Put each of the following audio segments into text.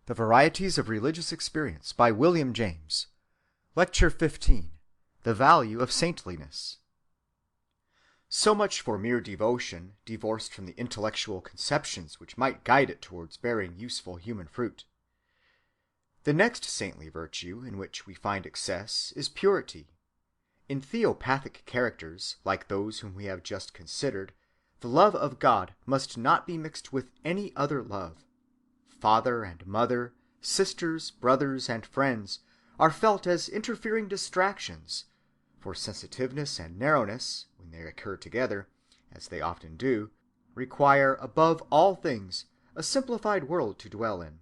The Varieties of Religious Experience by William James. Lecture 15. The Value of Saintliness. So much for mere devotion, divorced from the intellectual conceptions which might guide it towards bearing useful human fruit. The next saintly virtue in which we find excess is purity. In theopathic characters, like those whom we have just considered, the love of God must not be mixed with any other love. Father and mother, sisters, brothers, and friends are felt as interfering distractions, for sensitiveness and narrowness, when they occur together, as they often do, require above all things a simplified world to dwell in.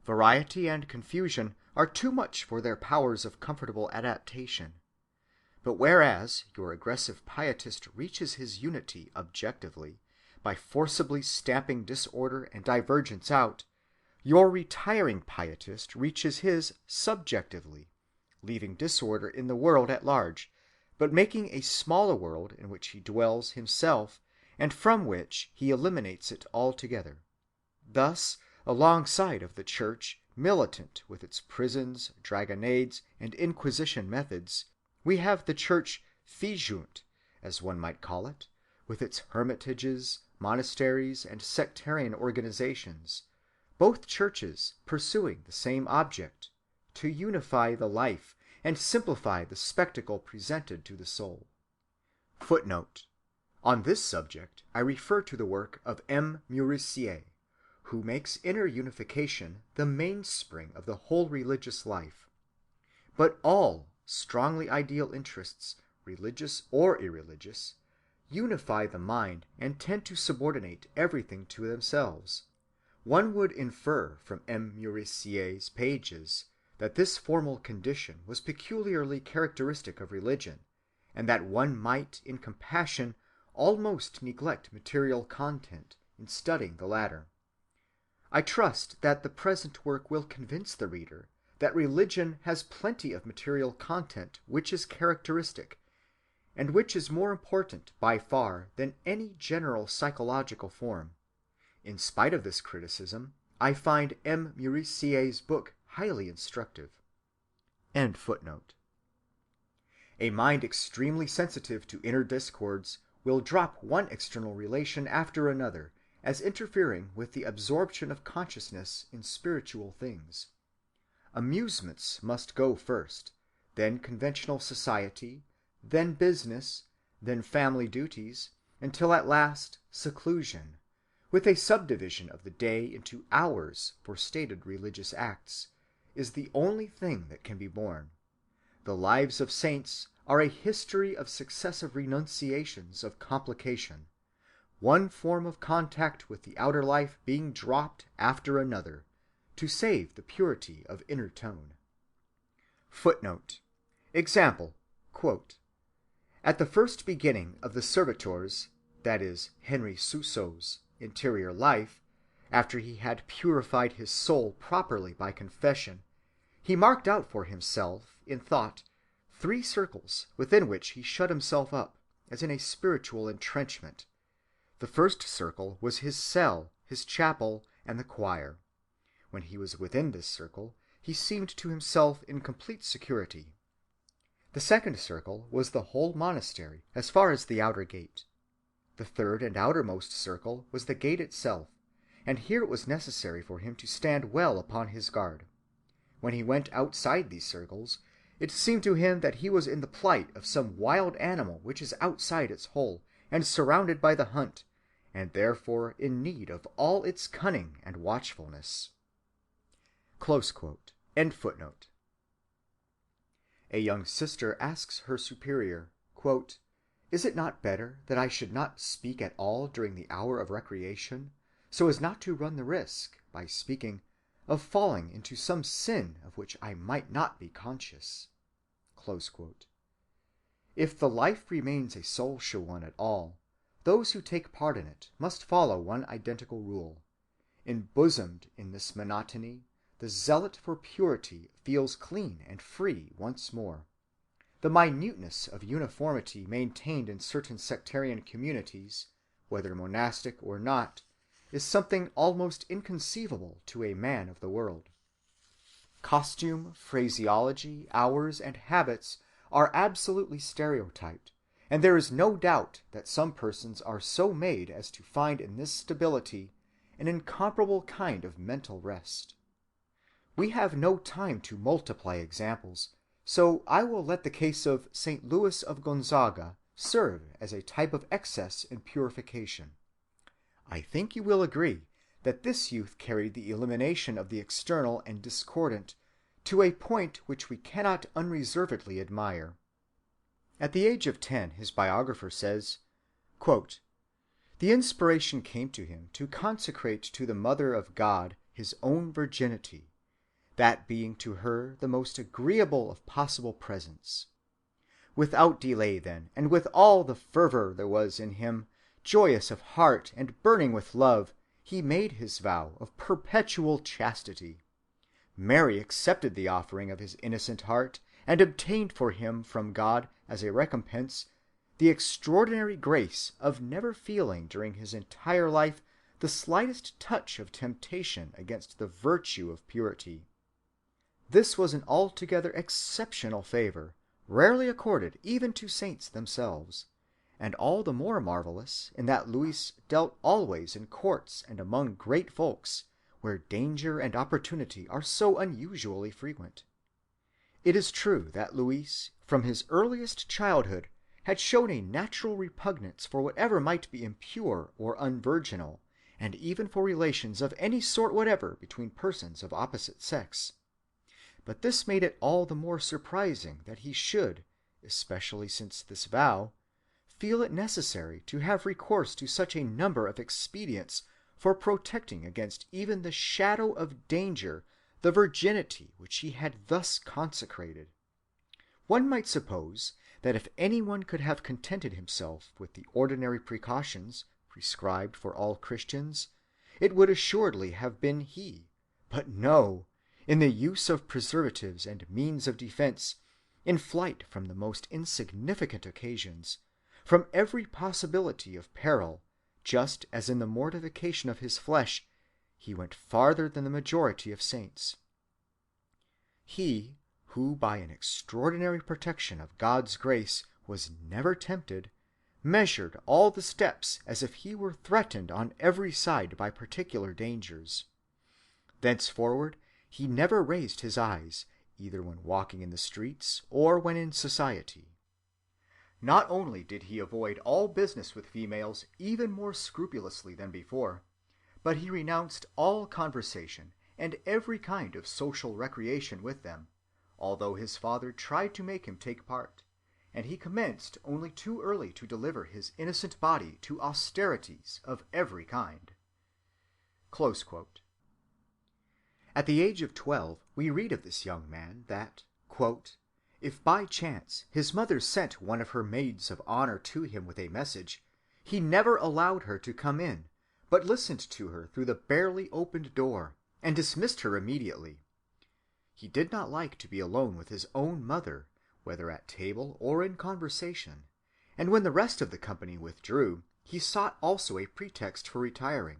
Variety and confusion are too much for their powers of comfortable adaptation. But whereas your aggressive pietist reaches his unity objectively, by forcibly stamping disorder and divergence out, your retiring pietist reaches his subjectively, leaving disorder in the world at large, but making a smaller world in which he dwells himself, and from which he eliminates it altogether. Thus, alongside of the Church, militant with its prisons, dragonnades, and inquisition methods, we have the Church fijunt, as one might call it, with its hermitages, monasteries, and sectarian organizations, both churches pursuing the same object, to unify the life and simplify the spectacle presented to the soul. Footnote: on this subject I refer to the work of M. Musil, who makes inner unification the mainspring of the whole religious life. But all strongly ideal interests, religious or irreligious, unify the mind and tend to subordinate everything to themselves. One would infer from M. Musil's pages that this formal condition was peculiarly characteristic of religion, and that one might in compassion almost neglect material content in studying the latter. I trust that the present work will convince the reader that religion has plenty of material content which is characteristic, and which is more important by far than any general psychological form. In spite of this criticism, I find M. Musil's book highly instructive. End footnote. A mind extremely sensitive to inner discords will drop one external relation after another as interfering with the absorption of consciousness in spiritual things. Amusements must go first, then conventional society, then business, then family duties, until at last seclusion, with a subdivision of the day into hours for stated religious acts, is the only thing that can be borne. The lives of saints are a history of successive renunciations of complication, one form of contact with the outer life being dropped after another, to save the purity of inner tone. Footnote. Example, quote, at the first beginning of the servitor's, that is, Henry Suso's, interior life, after he had purified his soul properly by confession, he marked out for himself, in thought, 3 circles within which he shut himself up, as in a spiritual entrenchment. The first circle was his cell, his chapel, and the choir. When he was within this circle, he seemed to himself in complete security. The second circle was the whole monastery, as far as the outer gate. The third and outermost circle was the gate itself, and here it was necessary for him to stand well upon his guard. When he went outside these circles, it seemed to him that he was in the plight of some wild animal which is outside its hole and surrounded by the hunt, and therefore in need of all its cunning and watchfulness. Close quote. End footnote. A young sister asks her superior, quote, is it not better that I should not speak at all during the hour of recreation, so as not to run the risk, by speaking, of falling into some sin of which I might not be conscious? Close quote. If the life remains a social one at all, those who take part in it must follow one identical rule. Embosomed in this monotony, the zealot for purity feels clean and free once more. The minuteness of uniformity maintained in certain sectarian communities, whether monastic or not, is something almost inconceivable to a man of the world. Costume, phraseology, hours, and habits are absolutely stereotyped, and there is no doubt that some persons are so made as to find in this stability an incomparable kind of mental rest. We have no time to multiply examples, so I will let the case of St. Louis of Gonzaga serve as a type of excess in purification. I think you will agree that this youth carried the elimination of the external and discordant to a point which we cannot unreservedly admire. At the age of 10, his biographer says, quote, "The inspiration came to him to consecrate to the Mother of God his own virginity, that being to her the most agreeable of possible presents. Without delay then, and with all the fervor there was in him, joyous of heart and burning with love, he made his vow of perpetual chastity. Mary accepted the offering of his innocent heart, and obtained for him from God, as a recompense, the extraordinary grace of never feeling during his entire life the slightest touch of temptation against the virtue of purity. This was an altogether exceptional favor, rarely accorded even to saints themselves, and all the more marvelous in that Louis dealt always in courts and among great folks, where danger and opportunity are so unusually frequent. It is true that Louis, from his earliest childhood, had shown a natural repugnance for whatever might be impure or unvirginal, and even for relations of any sort whatever between persons of opposite sex. But this made it all the more surprising that he should, especially since this vow, feel it necessary to have recourse to such a number of expedients for protecting against even the shadow of danger the virginity which he had thus consecrated. One might suppose that if any one could have contented himself with the ordinary precautions prescribed for all Christians, it would assuredly have been he. But no! In the use of preservatives and means of defense, in flight from the most insignificant occasions, from every possibility of peril, just as in the mortification of his flesh, he went farther than the majority of saints. He, who by an extraordinary protection of God's grace was never tempted, measured all the steps as if he were threatened on every side by particular dangers. Thenceforward he never raised his eyes, either when walking in the streets or when in society. Not only did he avoid all business with females even more scrupulously than before, but he renounced all conversation and every kind of social recreation with them, although his father tried to make him take part, and he commenced only too early to deliver his innocent body to austerities of every kind." Close quote. At the age of 12, we read of this young man that, quote, "if by chance his mother sent one of her maids of honor to him with a message, he never allowed her to come in, but listened to her through the barely opened door, and dismissed her immediately. He did not like to be alone with his own mother, whether at table or in conversation, and when the rest of the company withdrew, he sought also a pretext for retiring.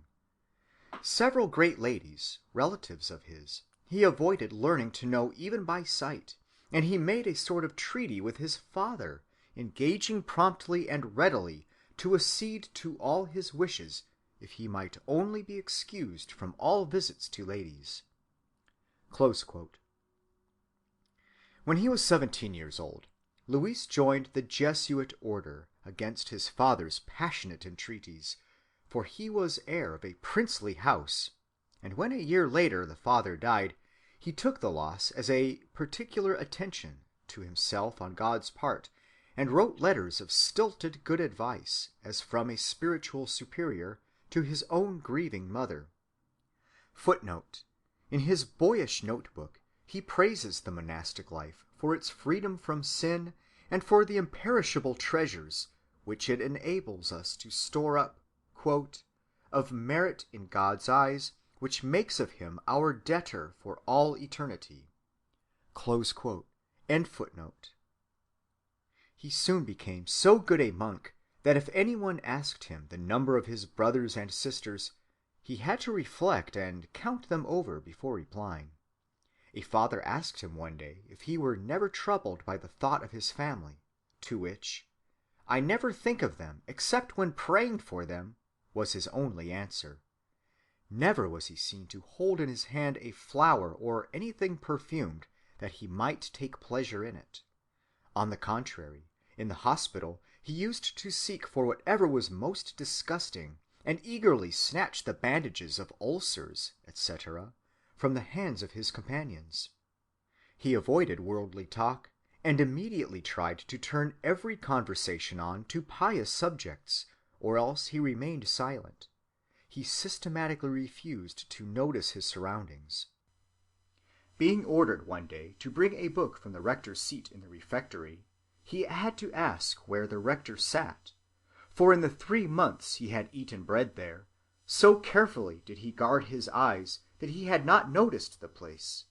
Several great ladies, relatives of his, he avoided learning to know even by sight, and he made a sort of treaty with his father, engaging promptly and readily to accede to all his wishes if he might only be excused from all visits to ladies." Close quote. When he was 17 years old, Louis joined the Jesuit order against his father's passionate entreaties, for he was heir of a princely house, and when a year later the father died, he took the loss as a particular attention to himself on God's part, and wrote letters of stilted good advice, as from a spiritual superior, to his own grieving mother. Footnote: in his boyish notebook he praises the monastic life for its freedom from sin and for the imperishable treasures which it enables us to store up, quote, "of merit in God's eyes, which makes of him our debtor for all eternity." Close quote. End footnote. He soon became so good a monk that if anyone asked him the number of his brothers and sisters, He had to reflect and count them over before replying. A father asked him one day if he were never troubled by the thought of his family, to which, "I never think of them except when praying for them," was his only answer. Never was he seen to hold in his hand a flower or anything perfumed that he might take pleasure in it. On the contrary, in the hospital he used to seek for whatever was most disgusting, and eagerly snatch the bandages of ulcers, etc., from the hands of his companions. He avoided worldly talk, and immediately tried to turn every conversation on to pious subjects, or else he remained silent. He systematically refused to notice his surroundings. Being ordered one day to bring a book from the rector's seat in the refectory, he had to ask where the rector sat, for in the 3 months he had eaten bread there, so carefully did he guard his eyes that he had not noticed the place.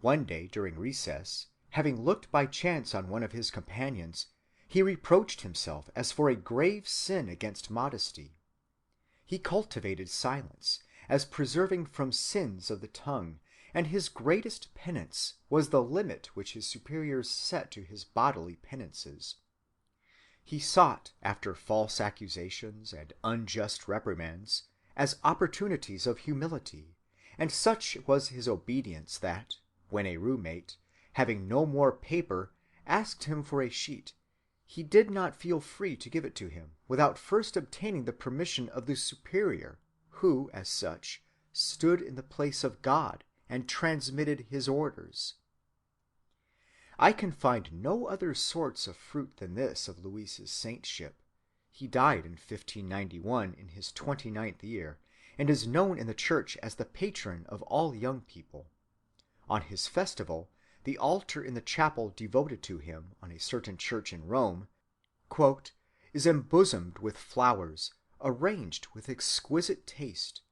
One day during recess, having looked by chance on one of his companions, he reproached himself as for a grave sin against modesty. He cultivated silence as preserving from sins of the tongue, and his greatest penance was the limit which his superiors set to his bodily penances. He sought after false accusations and unjust reprimands as opportunities of humility, and such was his obedience that, when a roommate, having no more paper, asked him for a sheet, he did not feel free to give it to him without first obtaining the permission of the superior, who, as such, stood in the place of God and transmitted his orders. I can find no other sorts of fruit than this of Louis's saintship. He died in 1591 in his 29th year, and is known in the Church as the patron of all young people. On his festival, the altar in the chapel devoted to him on a certain church in Rome, "is embosomed with flowers, arranged with exquisite taste,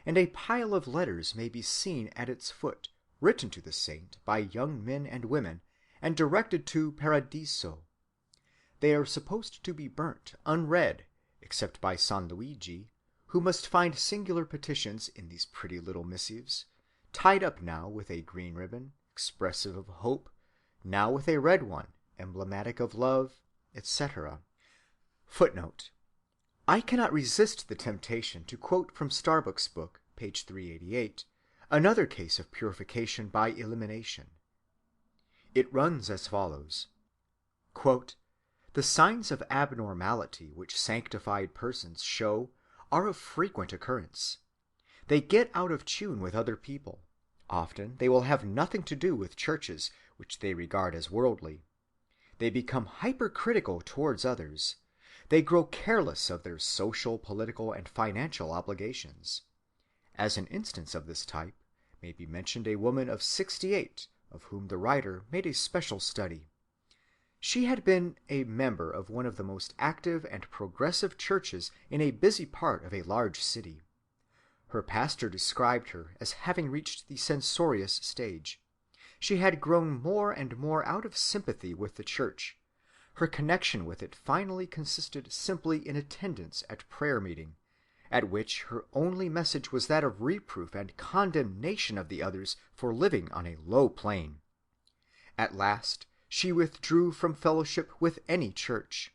and a pile of letters may be seen at its foot, written to the saint by young men and women, and directed to Paradiso. They are supposed to be burnt unread, except by San Luigi, who must find singular petitions in these pretty little missives, tied up now with a green ribbon, expressive of hope, now with a red one, emblematic of love, etc." Footnote: I cannot resist the temptation to quote from Starbuck's book, page 388, another case of purification by elimination. It runs as follows: "The signs of abnormality which sanctified persons show are of frequent occurrence. They get out of tune with other people. Often they will have nothing to do with churches which they regard as worldly. They become hypercritical towards others. They grow careless of their social, political, and financial obligations. As an instance of this type may be mentioned a woman of 68, of whom the writer made a special study. She had been a member of one of the most active and progressive churches in a busy part of a large city. Her pastor described her as having reached the censorious stage. She had grown more and more out of sympathy with the church. Her connection with it finally consisted simply in attendance at prayer meeting, at which her only message was that of reproof and condemnation of the others for living on a low plane. At last she withdrew from fellowship with any church.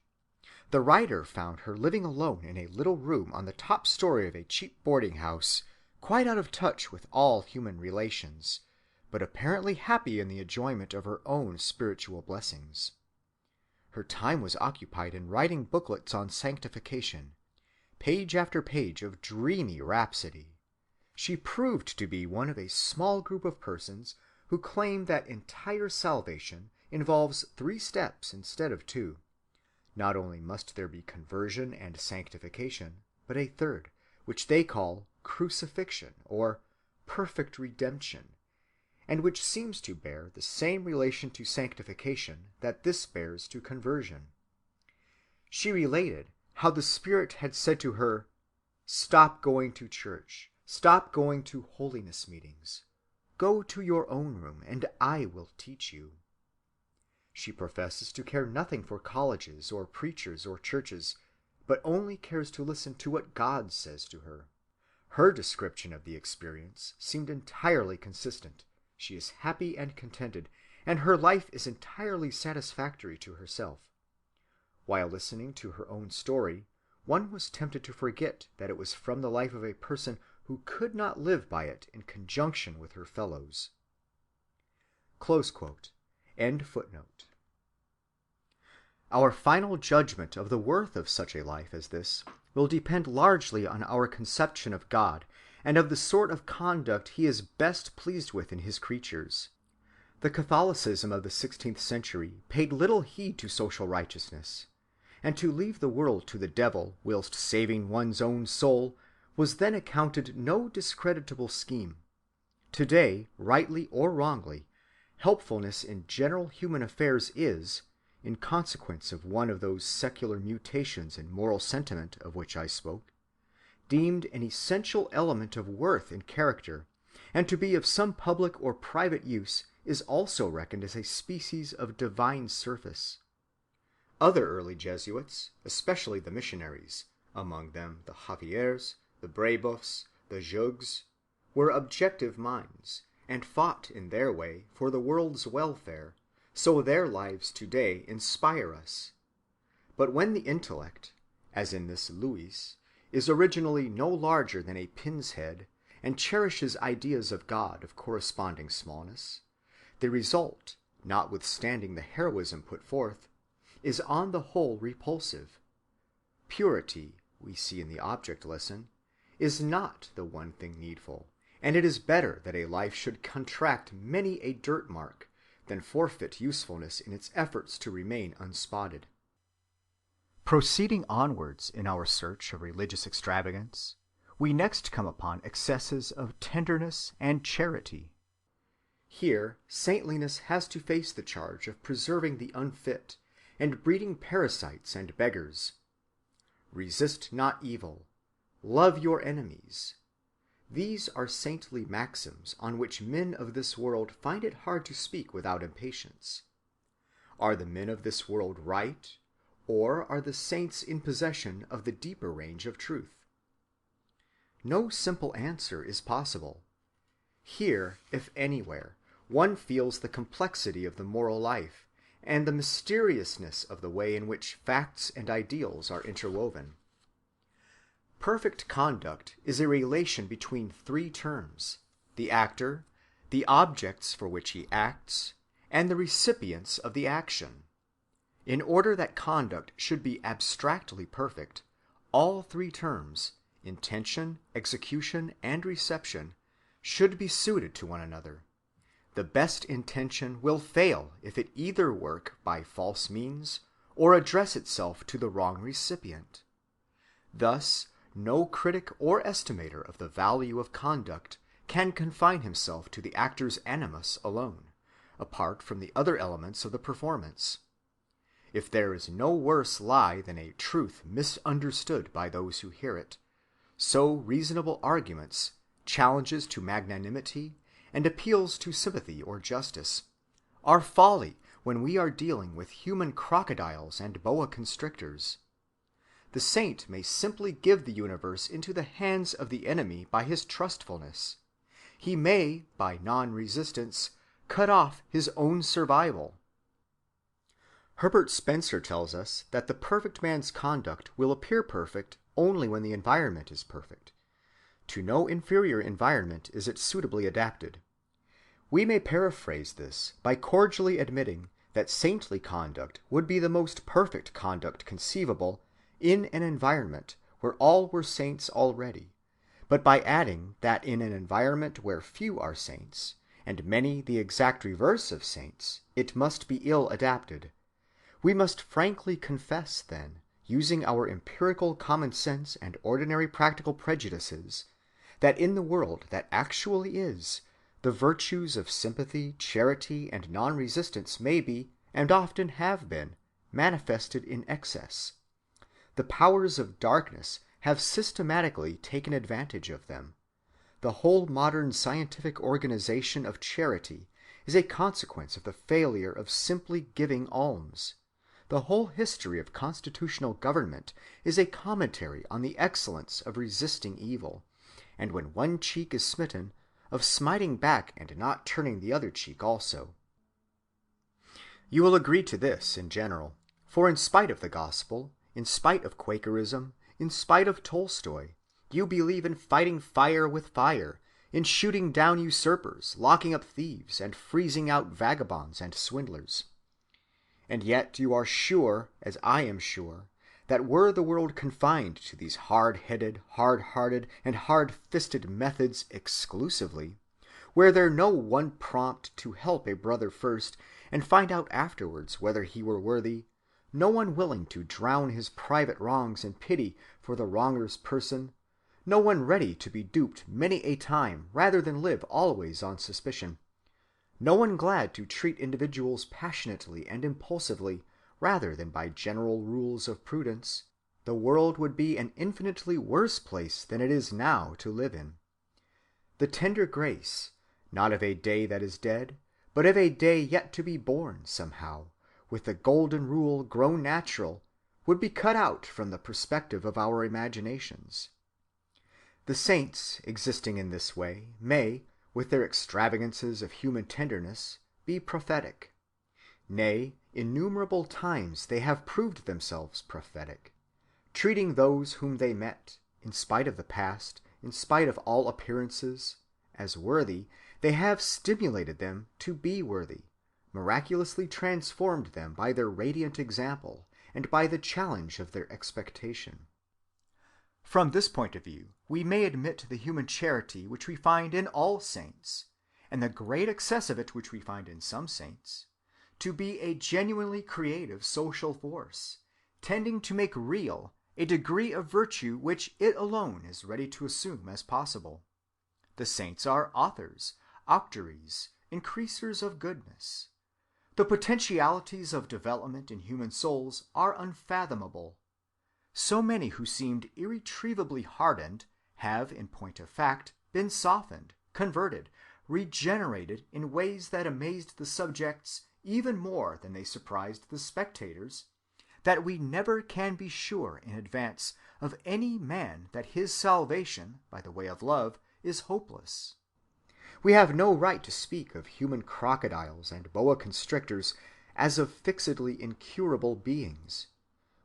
The writer found her living alone in a little room on the top story of a cheap boarding-house, quite out of touch with all human relations, but apparently happy in the enjoyment of her own spiritual blessings. Her time was occupied in writing booklets on sanctification, page after page of dreamy rhapsody. She proved to be one of a small group of persons who claim that entire salvation involves 3 steps instead of 2. Not only must there be conversion and sanctification, but a third, which they call crucifixion or perfect redemption, and which seems to bear the same relation to sanctification that this bears to conversion. She related how the Spirit had said to her, "Stop going to church, stop going to holiness meetings. Go to your own room, and I will teach you." She professes to care nothing for colleges or preachers or churches, but only cares to listen to what God says to her. Her description of the experience seemed entirely consistent. She is happy and contented, and her life is entirely satisfactory to herself. While listening to her own story, one was tempted to forget that it was from the life of a person who could not live by it in conjunction with her fellows. Close quote. End footnote. Our final judgment of the worth of such a life as this will depend largely on our conception of God and of the sort of conduct he is best pleased with in his creatures. The Catholicism of the 16th century paid little heed to social righteousness, and to leave the world to the devil whilst saving one's own soul was then accounted no discreditable scheme. Today, rightly or wrongly, helpfulness in general human affairs is, in consequence of one of those secular mutations in moral sentiment of which I spoke, deemed an essential element of worth in character, and to be of some public or private use is also reckoned as a species of divine service. Other early Jesuits, especially the missionaries, among them the Javiers, the Brebeufs, the Jugs, were objective minds, and fought in their way for the world's welfare, so their lives today inspire us. But when the intellect, as in this Louis, is originally no larger than a pin's head, and cherishes ideas of God of corresponding smallness, the result, notwithstanding the heroism put forth, is on the whole repulsive. Purity, we see in the object lesson, is not the one thing needful, and it is better that a life should contract many a dirt mark than forfeit usefulness in its efforts to remain unspotted. Proceeding onwards in our search of religious extravagance, we next come upon excesses of tenderness and charity. Here saintliness has to face the charge of preserving the unfit and breeding parasites and beggars. Resist not evil. Love your enemies. These are saintly maxims on which men of this world find it hard to speak without impatience. Are the men of this world right, or are the saints in possession of the deeper range of truth? No simple answer is possible. Here, if anywhere, one feels the complexity of the moral life and the mysteriousness of the way in which facts and ideals are interwoven. Perfect conduct is a relation between three terms: the actor, the objects for which he acts, and the recipients of the action. In order that conduct should be abstractly perfect, all three terms, intention, execution, and reception, should be suited to one another. The best intention will fail if it either work by false means or address itself to the wrong recipient. Thus, no critic or estimator of the value of conduct can confine himself to the actor's animus alone, apart from the other elements of the performance. If there is no worse lie than a truth misunderstood by those who hear it, so reasonable arguments, challenges to magnanimity, and appeals to sympathy or justice, are folly when we are dealing with human crocodiles and boa constrictors. The saint may simply give the universe into the hands of the enemy by his trustfulness. He may, by non-resistance, cut off his own survival. Herbert Spencer tells us that the perfect man's conduct will appear perfect only when the environment is perfect. To no inferior environment is it suitably adapted. We may paraphrase this by cordially admitting that saintly conduct would be the most perfect conduct conceivable in an environment where all were saints already, but by adding that in an environment where few are saints, and many the exact reverse of saints, it must be ill adapted. We must frankly confess, then, using our empirical common sense and ordinary practical prejudices, that in the world that actually is, the virtues of sympathy, charity, and non-resistance may be, and often have been, manifested in excess. The powers of darkness have systematically taken advantage of them. The whole modern scientific organization of charity is a consequence of the failure of simply giving alms. The whole history of constitutional government is a commentary on the excellence of resisting evil, and when one cheek is smitten, of smiting back and not turning the other cheek also. You will agree to this in general, for in spite of the gospel, in spite of Quakerism, in spite of Tolstoy, you believe in fighting fire with fire, in shooting down usurpers, locking up thieves, and freezing out vagabonds and swindlers. And yet you are sure, as I am sure, that were the world confined to these hard-headed, hard-hearted, and hard-fisted methods exclusively, were there no one prompt to help a brother first and find out afterwards whether he were worthy, no one willing to drown his private wrongs in pity for the wronger's person, no one ready to be duped many a time rather than live always on suspicion, no one glad to treat individuals passionately and impulsively rather than by general rules of prudence, the world would be an infinitely worse place than it is now to live in. The tender grace, not of a day that is dead, but of a day yet to be born somehow, with the golden rule grown natural, would be cut out from the perspective of our imaginations. The saints, existing in this way, may, with their extravagances of human tenderness, be prophetic. Nay, innumerable times they have proved themselves prophetic, treating those whom they met, in spite of the past, in spite of all appearances, as worthy. They have stimulated them to be worthy, miraculously transformed them by their radiant example and by the challenge of their expectation. From this point of view, we may admit the human charity which we find in all saints, and the great excess of it which we find in some saints, to be a genuinely creative social force, tending to make real a degree of virtue which it alone is ready to assume as possible. The saints are authors, octaries, increasers of goodness. The potentialities of development in human souls are unfathomable. So many who seemed irretrievably hardened have, in point of fact, been softened, converted, regenerated in ways that amazed the subjects even more than they surprised the spectators, that we never can be sure in advance of any man that his salvation, by the way of love, is hopeless. We have no right to speak of human crocodiles and boa constrictors as of fixedly incurable beings.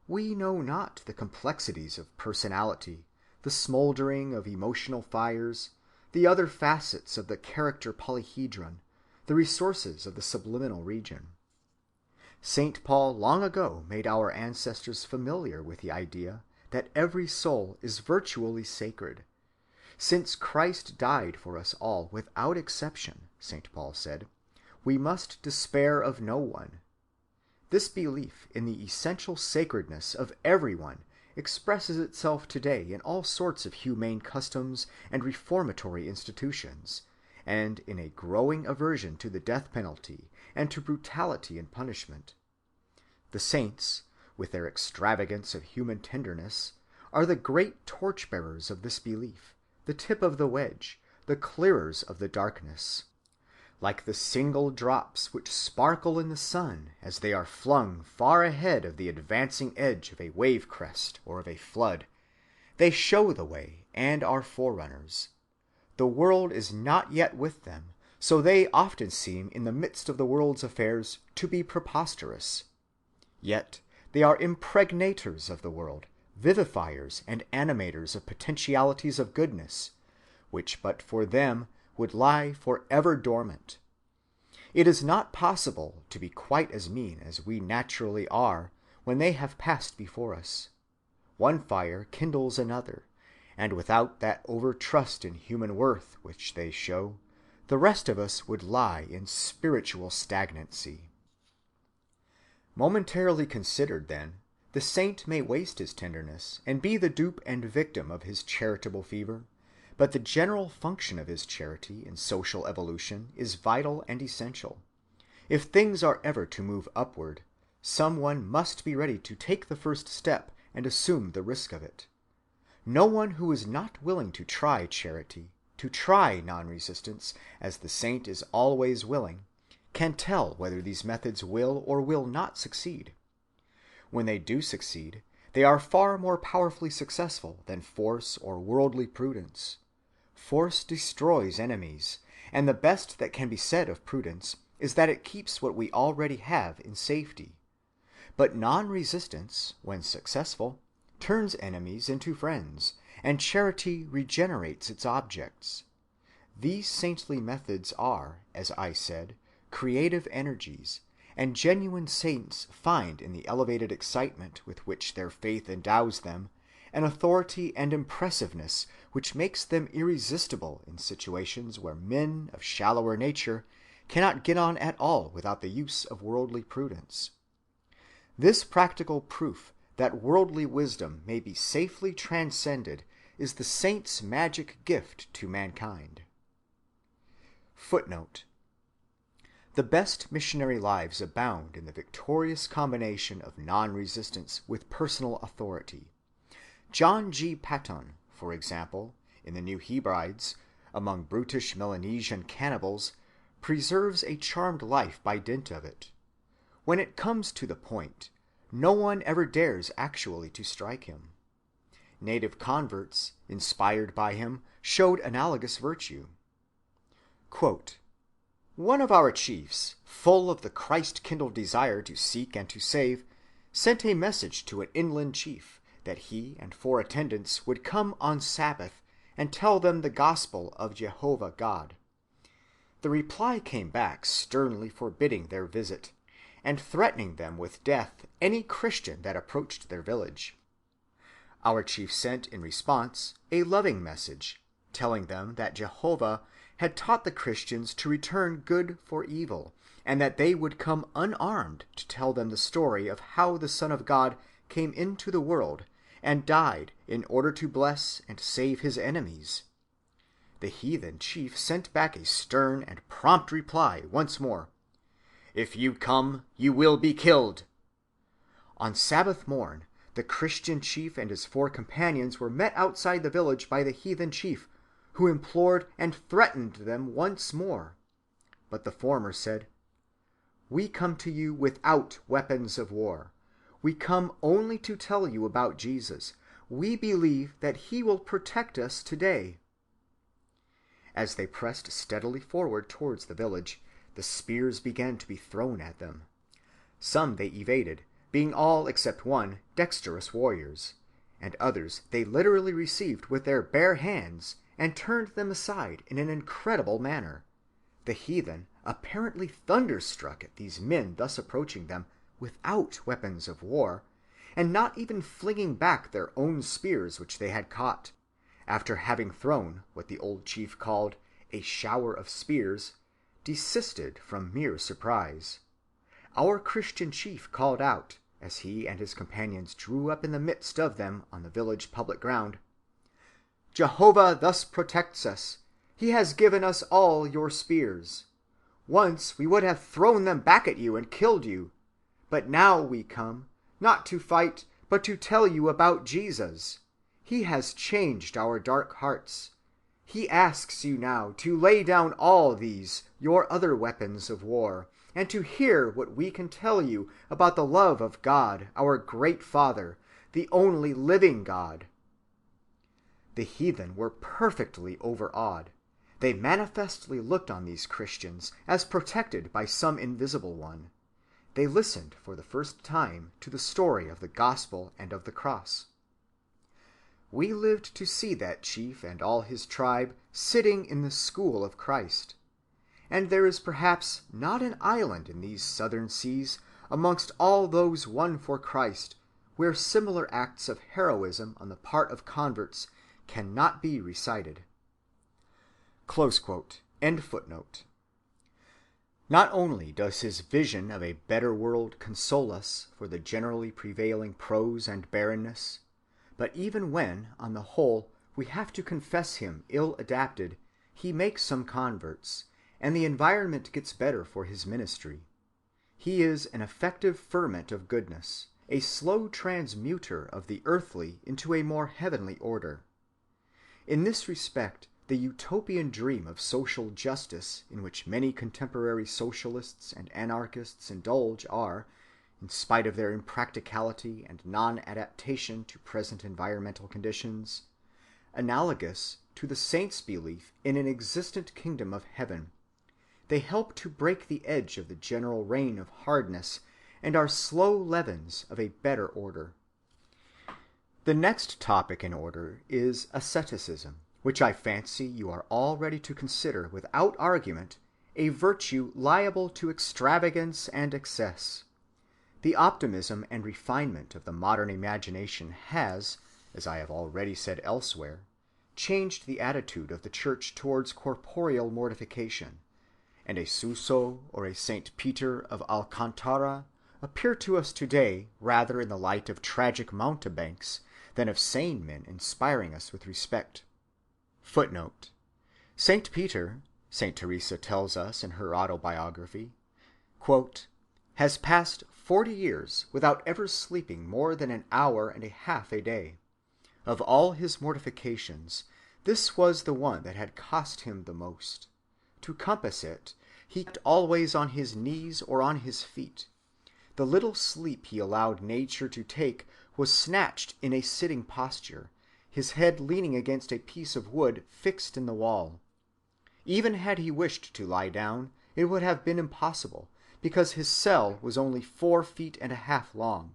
We know not the complexities of personality, the smoldering of emotional fires, the other facets of the character polyhedron, the resources of the subliminal region. St. Paul long ago made our ancestors familiar with the idea that every soul is virtually sacred. Since Christ died for us all without exception, St. Paul said, we must despair of no one. This belief in the essential sacredness of everyone expresses itself today in all sorts of humane customs and reformatory institutions, and in a growing aversion to the death penalty and to brutality in punishment. The saints, with their extravagance of human tenderness, are the great torchbearers of this belief, the tip of the wedge, the clearers of the darkness. Like the single drops which sparkle in the sun as they are flung far ahead of the advancing edge of a wave crest or of a flood, they show the way and are forerunners. The world is not yet with them, so they often seem in the midst of the world's affairs to be preposterous. Yet they are impregnators of the world, vivifiers and animators of potentialities of goodness, which but for them would lie forever dormant. It is not possible to be quite as mean as we naturally are when they have passed before us. One fire kindles another, and without that over-trust in human worth which they show, the rest of us would lie in spiritual stagnancy. Momentarily considered, then, the saint may waste his tenderness and be the dupe and victim of his charitable fever, but the general function of his charity in social evolution is vital and essential. If things are ever to move upward, some one must be ready to take the first step and assume the risk of it. No one who is not willing to try charity, to try non-resistance, as the saint is always willing, can tell whether these methods will or will not succeed. When they do succeed, they are far more powerfully successful than force or worldly prudence. Force destroys enemies, and the best that can be said of prudence is that it keeps what we already have in safety. But non-resistance, when successful, turns enemies into friends, and charity regenerates its objects. These saintly methods are, as I said, creative energies, and genuine saints find in the elevated excitement with which their faith endows them an authority and impressiveness which makes them irresistible in situations where men of shallower nature cannot get on at all without the use of worldly prudence. This practical proof that worldly wisdom may be safely transcended is the saint's magic gift to mankind. Footnote: the best missionary lives abound in the victorious combination of non-resistance with personal authority. John G. Paton, for example, in the New Hebrides, among brutish Melanesian cannibals, preserves a charmed life by dint of it. When it comes to the point, no one ever dares actually to strike him. Native converts, inspired by him, showed analogous virtue. Quote, "One of our chiefs, full of the Christ-kindled desire to seek and to save, sent a message to an inland chief that he and 4 attendants would come on Sabbath and tell them the gospel of Jehovah God. The reply came back sternly forbidding their visit, and threatening them with death any Christian that approached their village. Our chief sent in response a loving message, telling them that Jehovah had taught the Christians to return good for evil, and that they would come unarmed to tell them the story of how the Son of God came into the world and died in order to bless and save his enemies. The heathen chief sent back a stern and prompt reply once more, 'If you come, you will be killed.' On Sabbath morn, the Christian chief and his 4 companions were met outside the village by the heathen chief, who implored and threatened them once more. But the former said, 'We come to you without weapons of war. We come only to tell you about Jesus. We believe that he will protect us today.' As they pressed steadily forward towards the village, the spears began to be thrown at them. Some they evaded, being all except one dexterous warriors, and others they literally received with their bare hands and turned them aside in an incredible manner, the heathen apparently thunderstruck at these men thus approaching them without weapons of war, and not even flinging back their own spears which they had caught, after having thrown what the old chief called a shower of spears, desisted from mere surprise. Our Christian chief called out, as he and his companions drew up in the midst of them on the village public ground, 'Jehovah thus protects us. He has given us all your spears. Once we would have thrown them back at you and killed you. But now we come, not to fight, but to tell you about Jesus. He has changed our dark hearts. He asks you now to lay down all these, your other weapons of war, and to hear what we can tell you about the love of God, our great Father, the only living God.' The heathen were perfectly overawed. They manifestly looked on these Christians as protected by some invisible one. They listened for the first time to the story of the gospel and of the cross. We lived to see that chief and all his tribe sitting in the school of Christ. And there is perhaps not an island in these southern seas, amongst all those won for Christ, where similar acts of heroism on the part of converts cannot be recited." End footnote. Not only does his vision of a better world console us for the generally prevailing prose and barrenness, but even when, on the whole, we have to confess him ill-adapted, he makes some converts, and the environment gets better for his ministry. He is an effective ferment of goodness, a slow transmuter of the earthly into a more heavenly order. In this respect, the utopian dream of social justice in which many contemporary socialists and anarchists indulge are, in spite of their impracticality and non-adaptation to present environmental conditions, analogous to the saints' belief in an existent kingdom of heaven. They help to break the edge of the general reign of hardness, and are slow leavens of a better order. The next topic in order is asceticism, which I fancy you are all ready to consider without argument a virtue liable to extravagance and excess. The optimism and refinement of the modern imagination has, as I have already said elsewhere, changed the attitude of the Church towards corporeal mortification, and a Suso or a Saint Peter of Alcantara appear to us today rather in the light of tragic mountebanks than of sane men inspiring us with respect. Footnote: Saint Peter, Saint Teresa tells us in her autobiography, quote, has passed 40 years without ever sleeping more than an hour and a half a day. Of all his mortifications, this was the one that had cost him the most. To compass it, he kept always on his knees or on his feet. The little sleep he allowed nature to take was snatched in a sitting posture, his head leaning against a piece of wood fixed in the wall. Even had he wished to lie down, it would have been impossible, because his cell was only 4 feet and a half long.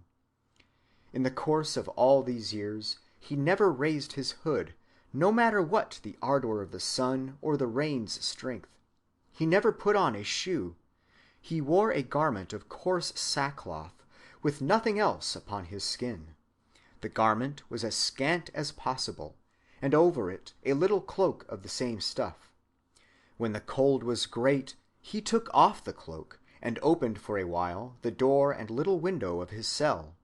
In the course of all these years, he never raised his hood, no matter what the ardor of the sun or the rain's strength. He never put on a shoe. He wore a garment of coarse sackcloth, with nothing else upon his skin. The garment was as scant as possible, and over it a little cloak of the same stuff. When the cold was great, he took off the cloak, and opened for a while the door and little window of his cell.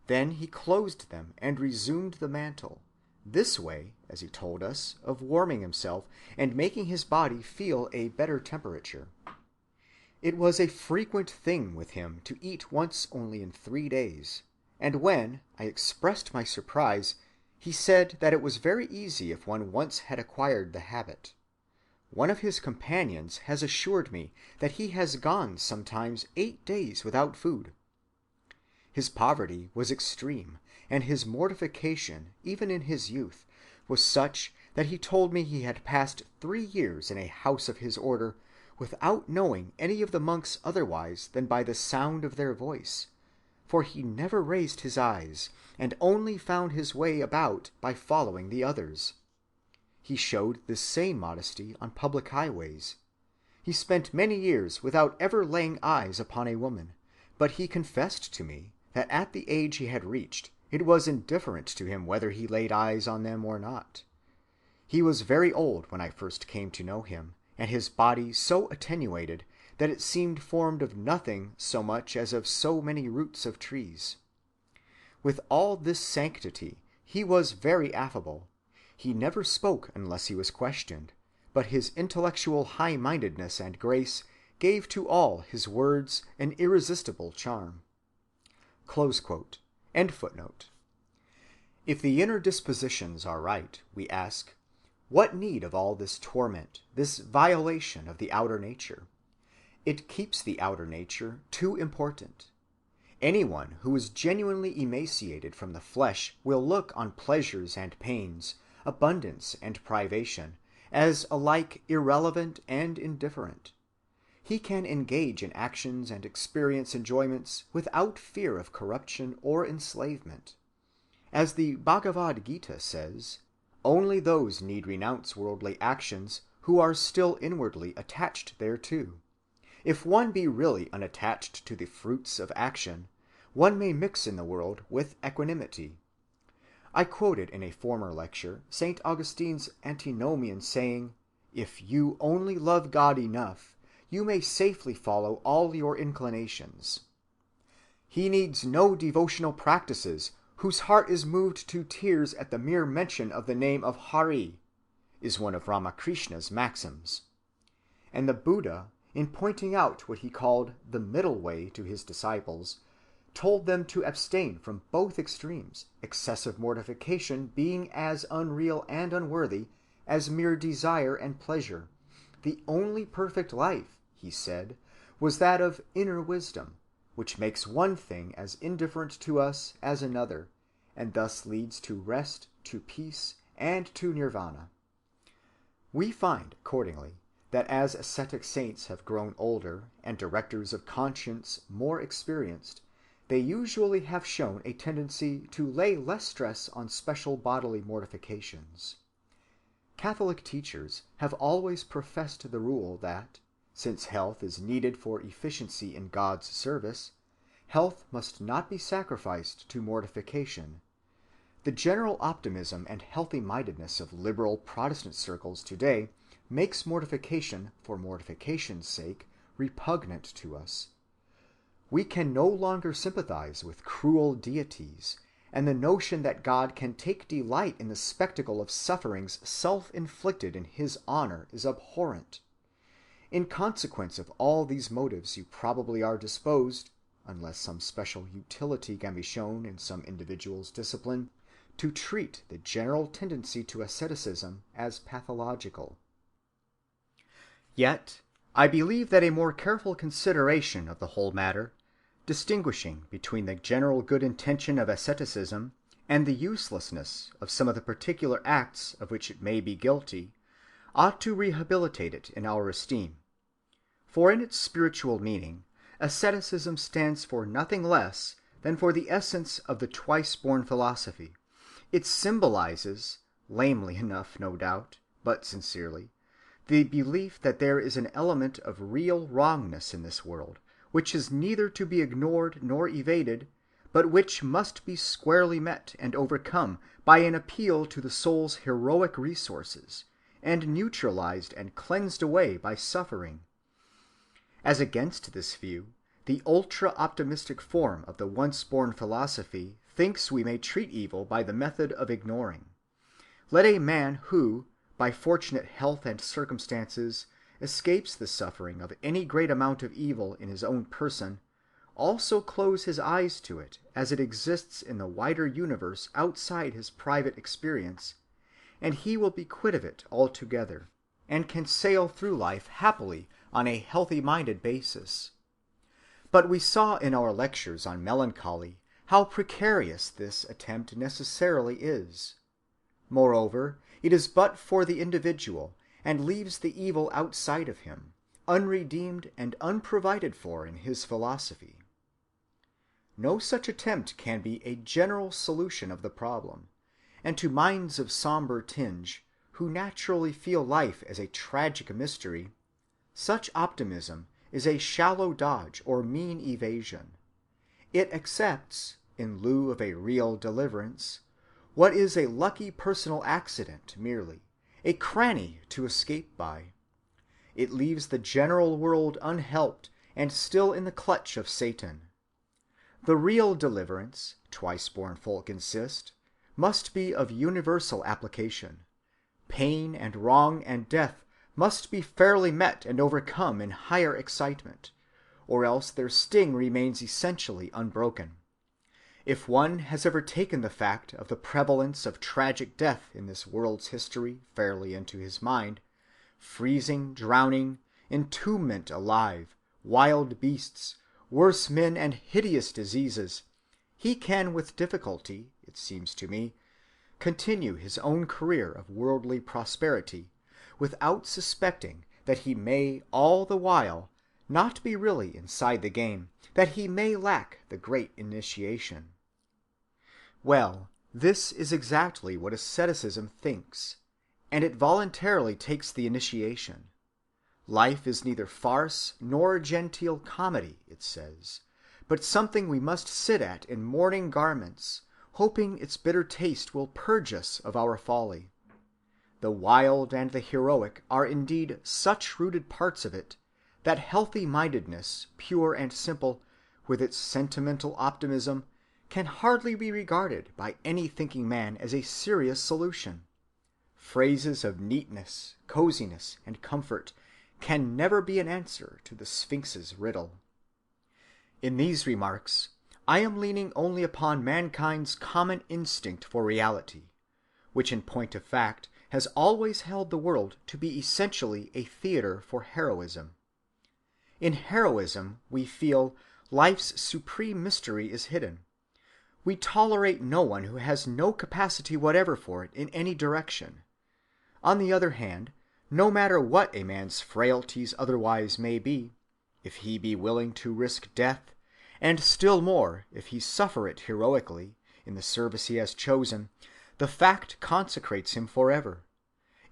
Then he closed them and resumed the mantle, this way, as he told us, of warming himself and making his body feel a better temperature. It was a frequent thing with him to eat once only in 3 days, and when I expressed my surprise, he said that it was very easy if one once had acquired the habit. One of his companions has assured me that he has gone sometimes 8 days without food. His poverty was extreme, and his mortification, even in his youth, was such that he told me he had passed 3 years in a house of his order without knowing any of the monks otherwise than by the sound of their voice, for he never raised his eyes, and only found his way about by following the others. He showed this same modesty on public highways. He spent many years without ever laying eyes upon a woman, but he confessed to me that at the age he had reached, it was indifferent to him whether he laid eyes on them or not. He was very old when I first came to know him, and his body so attenuated that it seemed formed of nothing so much as of so many roots of trees. With all this sanctity, he was very affable. He never spoke unless he was questioned, but his intellectual high-mindedness and grace gave to all his words an irresistible charm. Close quote. End footnote. If the inner dispositions are right, we ask, what need of all this torment, this violation of the outer nature? It keeps the outer nature too important. Anyone who is genuinely emaciated from the flesh will look on pleasures and pains, abundance and privation, as alike irrelevant and indifferent. He can engage in actions and experience enjoyments without fear of corruption or enslavement. As the Bhagavad Gita says, only those need renounce worldly actions who are still inwardly attached thereto. If one be really unattached to the fruits of action, one may mix in the world with equanimity. I quoted in a former lecture St. Augustine's antinomian saying, "If you only love God enough, you may safely follow all your inclinations." He needs no devotional practices whose heart is moved to tears at the mere mention of the name of Hari, is one of Ramakrishna's maxims. And the Buddha, in pointing out what he called the middle way to his disciples, told them to abstain from both extremes, excessive mortification being as unreal and unworthy as mere desire and pleasure. The only perfect life, he said, was that of inner wisdom, which makes one thing as indifferent to us as another, and thus leads to rest, to peace, and to nirvana. We find, accordingly, that as ascetic saints have grown older and directors of conscience more experienced, they usually have shown a tendency to lay less stress on special bodily mortifications. Catholic teachers have always professed the rule that, since health is needed for efficiency in God's service, health must not be sacrificed to mortification. The general optimism and healthy-mindedness of liberal Protestant circles today makes mortification for mortification's sake repugnant to us. We can no longer sympathize with cruel deities, and the notion that God can take delight in the spectacle of sufferings self-inflicted in his honor is abhorrent. In consequence of all these motives you probably are disposed, unless some special utility can be shown in some individual's discipline, to treat the general tendency to asceticism as pathological. Yet, I believe that a more careful consideration of the whole matter, distinguishing between the general good intention of asceticism and the uselessness of some of the particular acts of which it may be guilty, ought to rehabilitate it in our esteem. For in its spiritual meaning, asceticism stands for nothing less than for the essence of the twice-born philosophy. It symbolizes, lamely enough no doubt, but sincerely, the belief that there is an element of real wrongness in this world, which is neither to be ignored nor evaded, but which must be squarely met and overcome by an appeal to the soul's heroic resources, and neutralized and cleansed away by suffering. As against this view, the ultra-optimistic form of the once-born philosophy thinks we may treat evil by the method of ignoring. Let a man who, by fortunate health and circumstances, escapes the suffering of any great amount of evil in his own person, also close his eyes to it as it exists in the wider universe outside his private experience, and he will be quit of it altogether, and can sail through life happily on a healthy-minded basis. But we saw in our lectures on melancholy how precarious this attempt necessarily is. Moreover, it is but for the individual, and leaves the evil outside of him, unredeemed and unprovided for in his philosophy. No such attempt can be a general solution of the problem, and to minds of somber tinge, who naturally feel life as a tragic mystery, such optimism is a shallow dodge or mean evasion. It accepts, in lieu of a real deliverance, what is a lucky personal accident merely, a cranny to escape by. It leaves the general world unhelped and still in the clutch of Satan. The real deliverance, twice-born folk insist, must be of universal application. Pain and wrong and death must be fairly met and overcome in higher excitement, or else their sting remains essentially unbroken. If one has ever taken the fact of the prevalence of tragic death in this world's history fairly into his mind, freezing, drowning, entombment alive, wild beasts, worse men and hideous diseases, he can with difficulty, it seems to me, continue his own career of worldly prosperity, without suspecting that he may all the while not be really inside the game, that he may lack the great initiation. Well, this is exactly what asceticism thinks, and it voluntarily takes the initiation. Life is neither farce nor genteel comedy, it says, but something we must sit at in mourning garments, hoping its bitter taste will purge us of our folly. The wild and the heroic are indeed such rooted parts of it, that healthy-mindedness, pure and simple, with its sentimental optimism, can hardly be regarded by any thinking man as a serious solution. Phrases of neatness, coziness, and comfort can never be an answer to the Sphinx's riddle. In these remarks, I am leaning only upon mankind's common instinct for reality, which in point of fact has always held the world to be essentially a theater for heroism. In heroism, we feel, life's supreme mystery is hidden. We tolerate no one who has no capacity whatever for it in any direction. On the other hand, No matter what a man's frailties otherwise may be, if he be willing to risk death, and still more if he suffer it heroically in the service he has chosen, the fact consecrates him forever.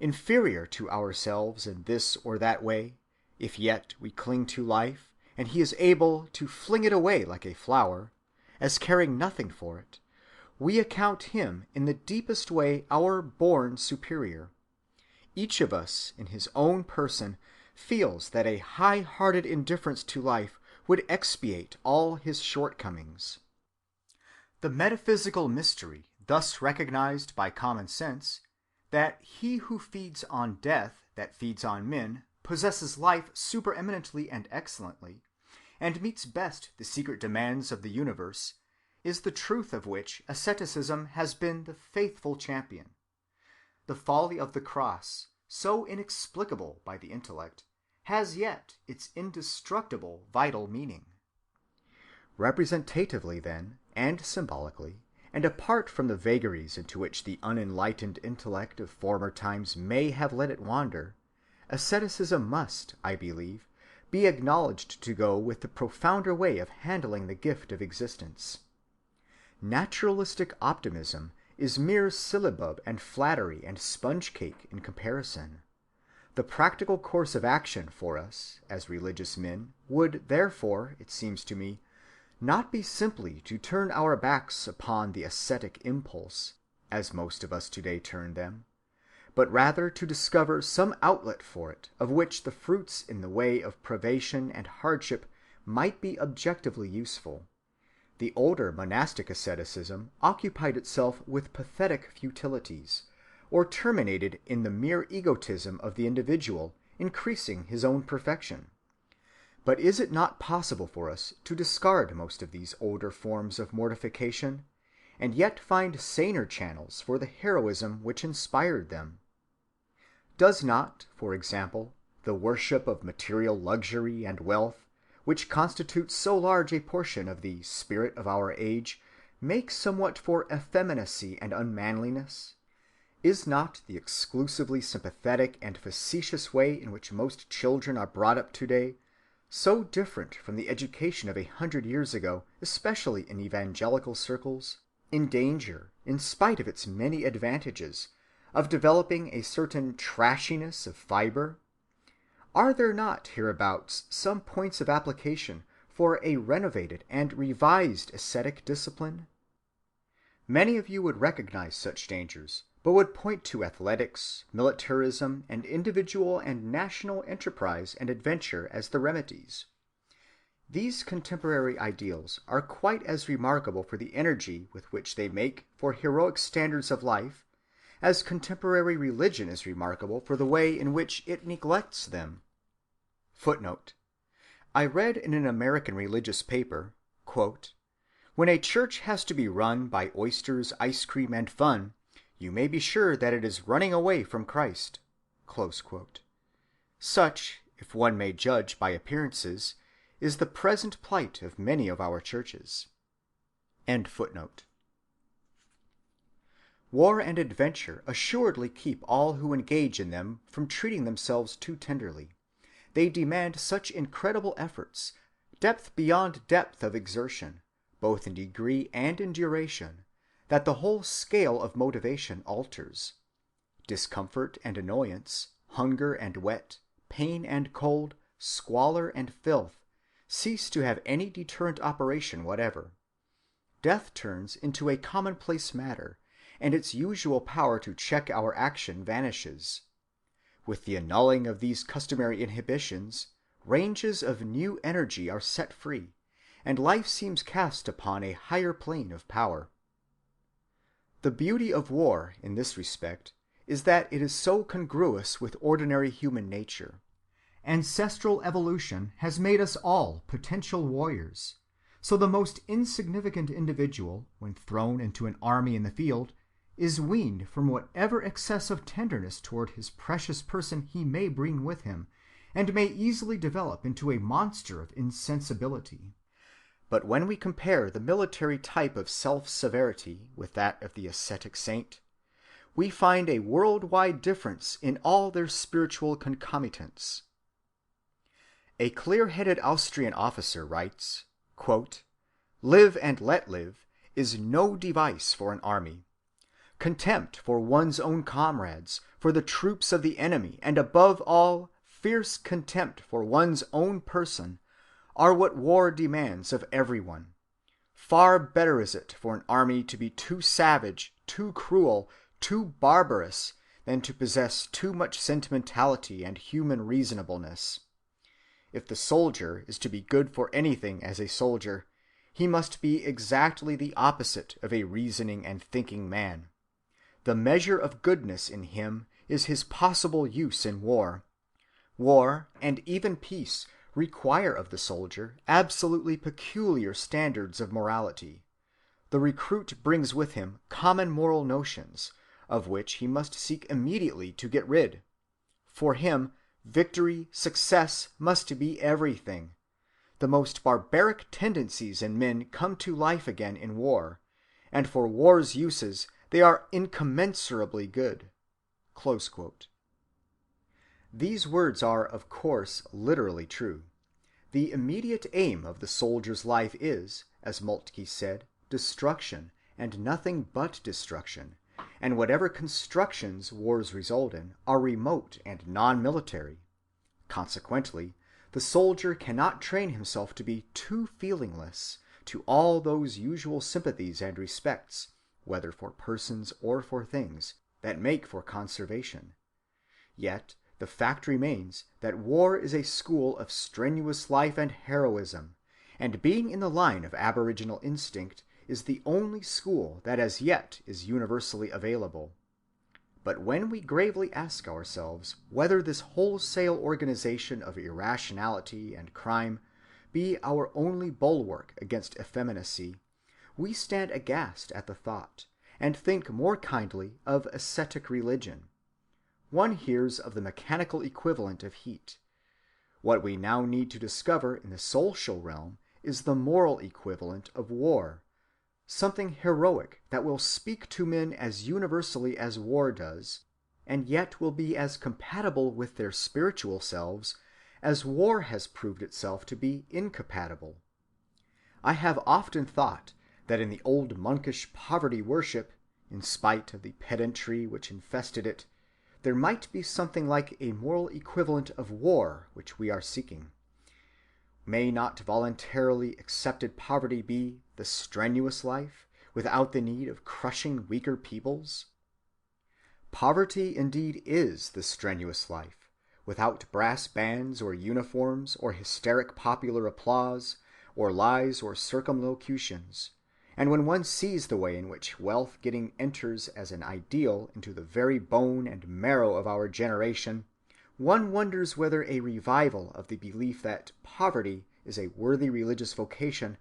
Inferior to ourselves in this or that way, if yet we cling to life, and he is able to fling it away like a flower, as caring nothing for it, we account him in the deepest way our born superior. Each of us in his own person feels that a high-hearted indifference to life would expiate all his shortcomings. The metaphysical mystery thus recognized by common sense, that he who feeds on death that feeds on men possesses life supereminently and excellently, and meets best the secret demands of the universe, is the truth of which asceticism has been the faithful champion. The folly of the cross, so inexplicable by the intellect, has yet its indestructible vital meaning. Representatively, then, and symbolically, and apart from the vagaries into which the unenlightened intellect of former times may have let it wander, asceticism must, I believe, be acknowledged to go with the profounder way of handling the gift of existence. Naturalistic optimism is mere syllabub and flattery and sponge-cake in comparison. The practical course of action for us, as religious men, would therefore, it seems to me, not be simply to turn our backs upon the ascetic impulse, as most of us today turn them, but rather to discover some outlet for it of which the fruits in the way of privation and hardship might be objectively useful. The older monastic asceticism occupied itself with pathetic futilities, or terminated in the mere egotism of the individual increasing his own perfection. But is it not possible for us to discard most of these older forms of mortification, and yet find saner channels for the heroism which inspired them? Does not, for example, the worship of material luxury and wealth, which constitutes so large a portion of the spirit of our age, make somewhat for effeminacy and unmanliness? Is not the exclusively sympathetic and facetious way in which most children are brought up today so different from the education of 100 years ago, especially in evangelical circles, in danger, in spite of its many advantages, of developing a certain trashiness of fiber? Are there not hereabouts some points of application for a renovated and revised ascetic discipline? Many of you would recognize such dangers, but would point to athletics, militarism, and individual and national enterprise and adventure as the remedies. These contemporary ideals are quite as remarkable for the energy with which they make for heroic standards of life, as contemporary religion is remarkable for the way in which it neglects them. Footnote. I read in an American religious paper, quote, "When a church has to be run by oysters, ice cream, and fun, you may be sure that it is running away from Christ." Close quote. Such, if one may judge by appearances, is the present plight of many of our churches. End footnote. War and adventure assuredly keep all who engage in them from treating themselves too tenderly. They demand such incredible efforts, depth beyond depth of exertion, both in degree and in duration, that the whole scale of motivation alters. Discomfort and annoyance, hunger and wet, pain and cold, squalor and filth, cease to have any deterrent operation whatever. Death turns into a commonplace matter, and its usual power to check our action vanishes. With the annulling of these customary inhibitions, ranges of new energy are set free, and life seems cast upon a higher plane of power. The beauty of war in this respect is that it is so congruous with ordinary human nature. Ancestral evolution has made us all potential warriors, so the most insignificant individual, when thrown into an army in the field, is weaned from whatever excess of tenderness toward his precious person he may bring with him, and may easily develop into a monster of insensibility. But when we compare the military type of self-severity with that of the ascetic saint, we find a worldwide difference in all their spiritual concomitants. A clear-headed Austrian officer writes, quote, "Live and let live is no device for an army. Contempt for one's own comrades, for the troops of the enemy, and above all, fierce contempt for one's own person, are what war demands of everyone. Far better is it for an army to be too savage, too cruel, too barbarous, than to possess too much sentimentality and human reasonableness. If the soldier is to be good for anything as a soldier, he must be exactly the opposite of a reasoning and thinking man. The measure of goodness in him is his possible use in war. War, and even peace, require of the soldier absolutely peculiar standards of morality. The recruit brings with him common moral notions, of which he must seek immediately to get rid. For him, victory, success must be everything. The most barbaric tendencies in men come to life again in war, and for war's uses they are incommensurably good." Close quote. These words are, of course, literally true. The immediate aim of the soldier's life is, as Moltke said, destruction, and nothing but destruction, and whatever constructions wars result in are remote and non-military. Consequently, the soldier cannot train himself to be too feelingless to all those usual sympathies and respects, whether for persons or for things, that make for conservation. Yet the fact remains that war is a school of strenuous life and heroism, and being in the line of aboriginal instinct is the only school that as yet is universally available. But when we gravely ask ourselves whether this wholesale organization of irrationality and crime be our only bulwark against effeminacy, we stand aghast at the thought, and think more kindly of ascetic religion. One hears of the mechanical equivalent of heat. What we now need to discover in the social realm is the moral equivalent of war, something heroic that will speak to men as universally as war does, and yet will be as compatible with their spiritual selves as war has proved itself to be incompatible. I have often thought that in the old monkish poverty-worship, in spite of the pedantry which infested it, there might be something like a moral equivalent of war which we are seeking. May not voluntarily accepted poverty be the strenuous life, without the need of crushing weaker peoples? Poverty indeed is the strenuous life, without brass bands or uniforms or hysteric popular applause, or lies or circumlocutions. And when one sees the way in which wealth-getting enters as an ideal into the very bone and marrow of our generation, one wonders whether a revival of the belief that poverty is a worthy religious vocation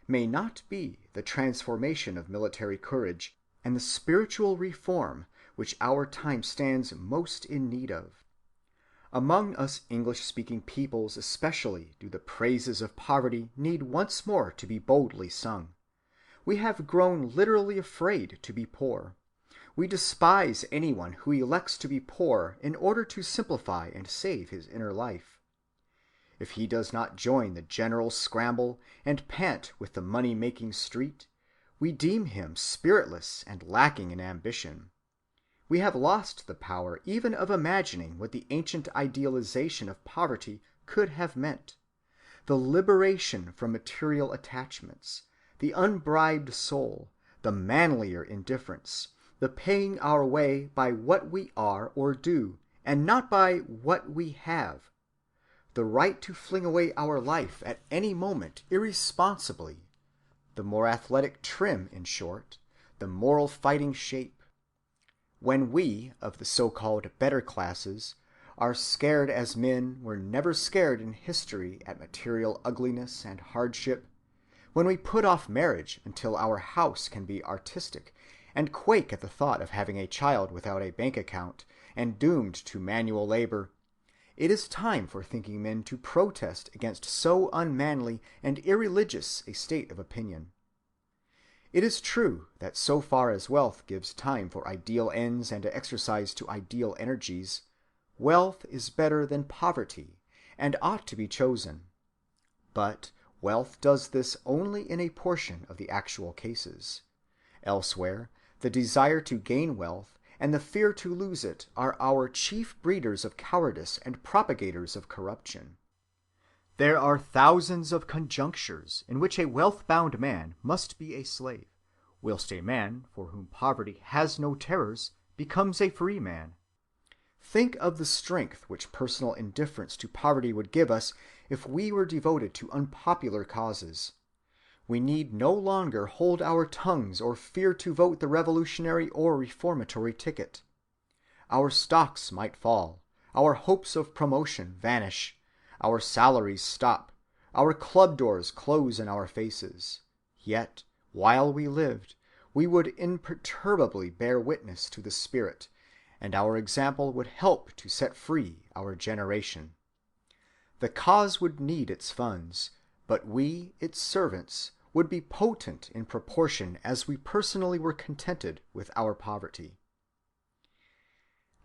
may not be the transformation of military courage and the spiritual reform which our time stands most in need of. Among us English-speaking peoples especially do the praises of poverty need once more to be boldly sung. We have grown literally afraid to be poor. We despise anyone who elects to be poor in order to simplify and save his inner life. If he does not join the general scramble and pant with the money-making street, we deem him spiritless and lacking in ambition. We have lost the power even of imagining what the ancient idealization of poverty could have meant: the liberation from material attachments, the unbribed soul, the manlier indifference, the paying our way by what we are or do, and not by what we have, the right to fling away our life at any moment irresponsibly, the more athletic trim, in short, the moral fighting shape. When we, of the so-called better classes, are scared as men were never scared in history at material ugliness and hardship, when we put off marriage until our house can be artistic, and quake at the thought of having a child without a bank account and doomed to manual labor, it is time for thinking men to protest against so unmanly and irreligious a state of opinion. It is true that so far as wealth gives time for ideal ends and exercise to ideal energies, wealth is better than poverty and ought to be chosen. But wealth does this only in a portion of the actual cases. Elsewhere, the desire to gain wealth and the fear to lose it are our chief breeders of cowardice and propagators of corruption. There are thousands of conjunctures in which a wealth-bound man must be a slave, whilst a man for whom poverty has no terrors becomes a free man. Think of the strength which personal indifference to poverty would give us if we were devoted to unpopular causes. We need no longer hold our tongues or fear to vote the revolutionary or reformatory ticket. Our stocks might fall, our hopes of promotion vanish, our salaries stop, our club doors close in our faces. Yet, while we lived, we would imperturbably bear witness to the Spirit, and our example would help to set free our generation. The cause would need its funds, but we, its servants, would be potent in proportion as we personally were contented with our poverty.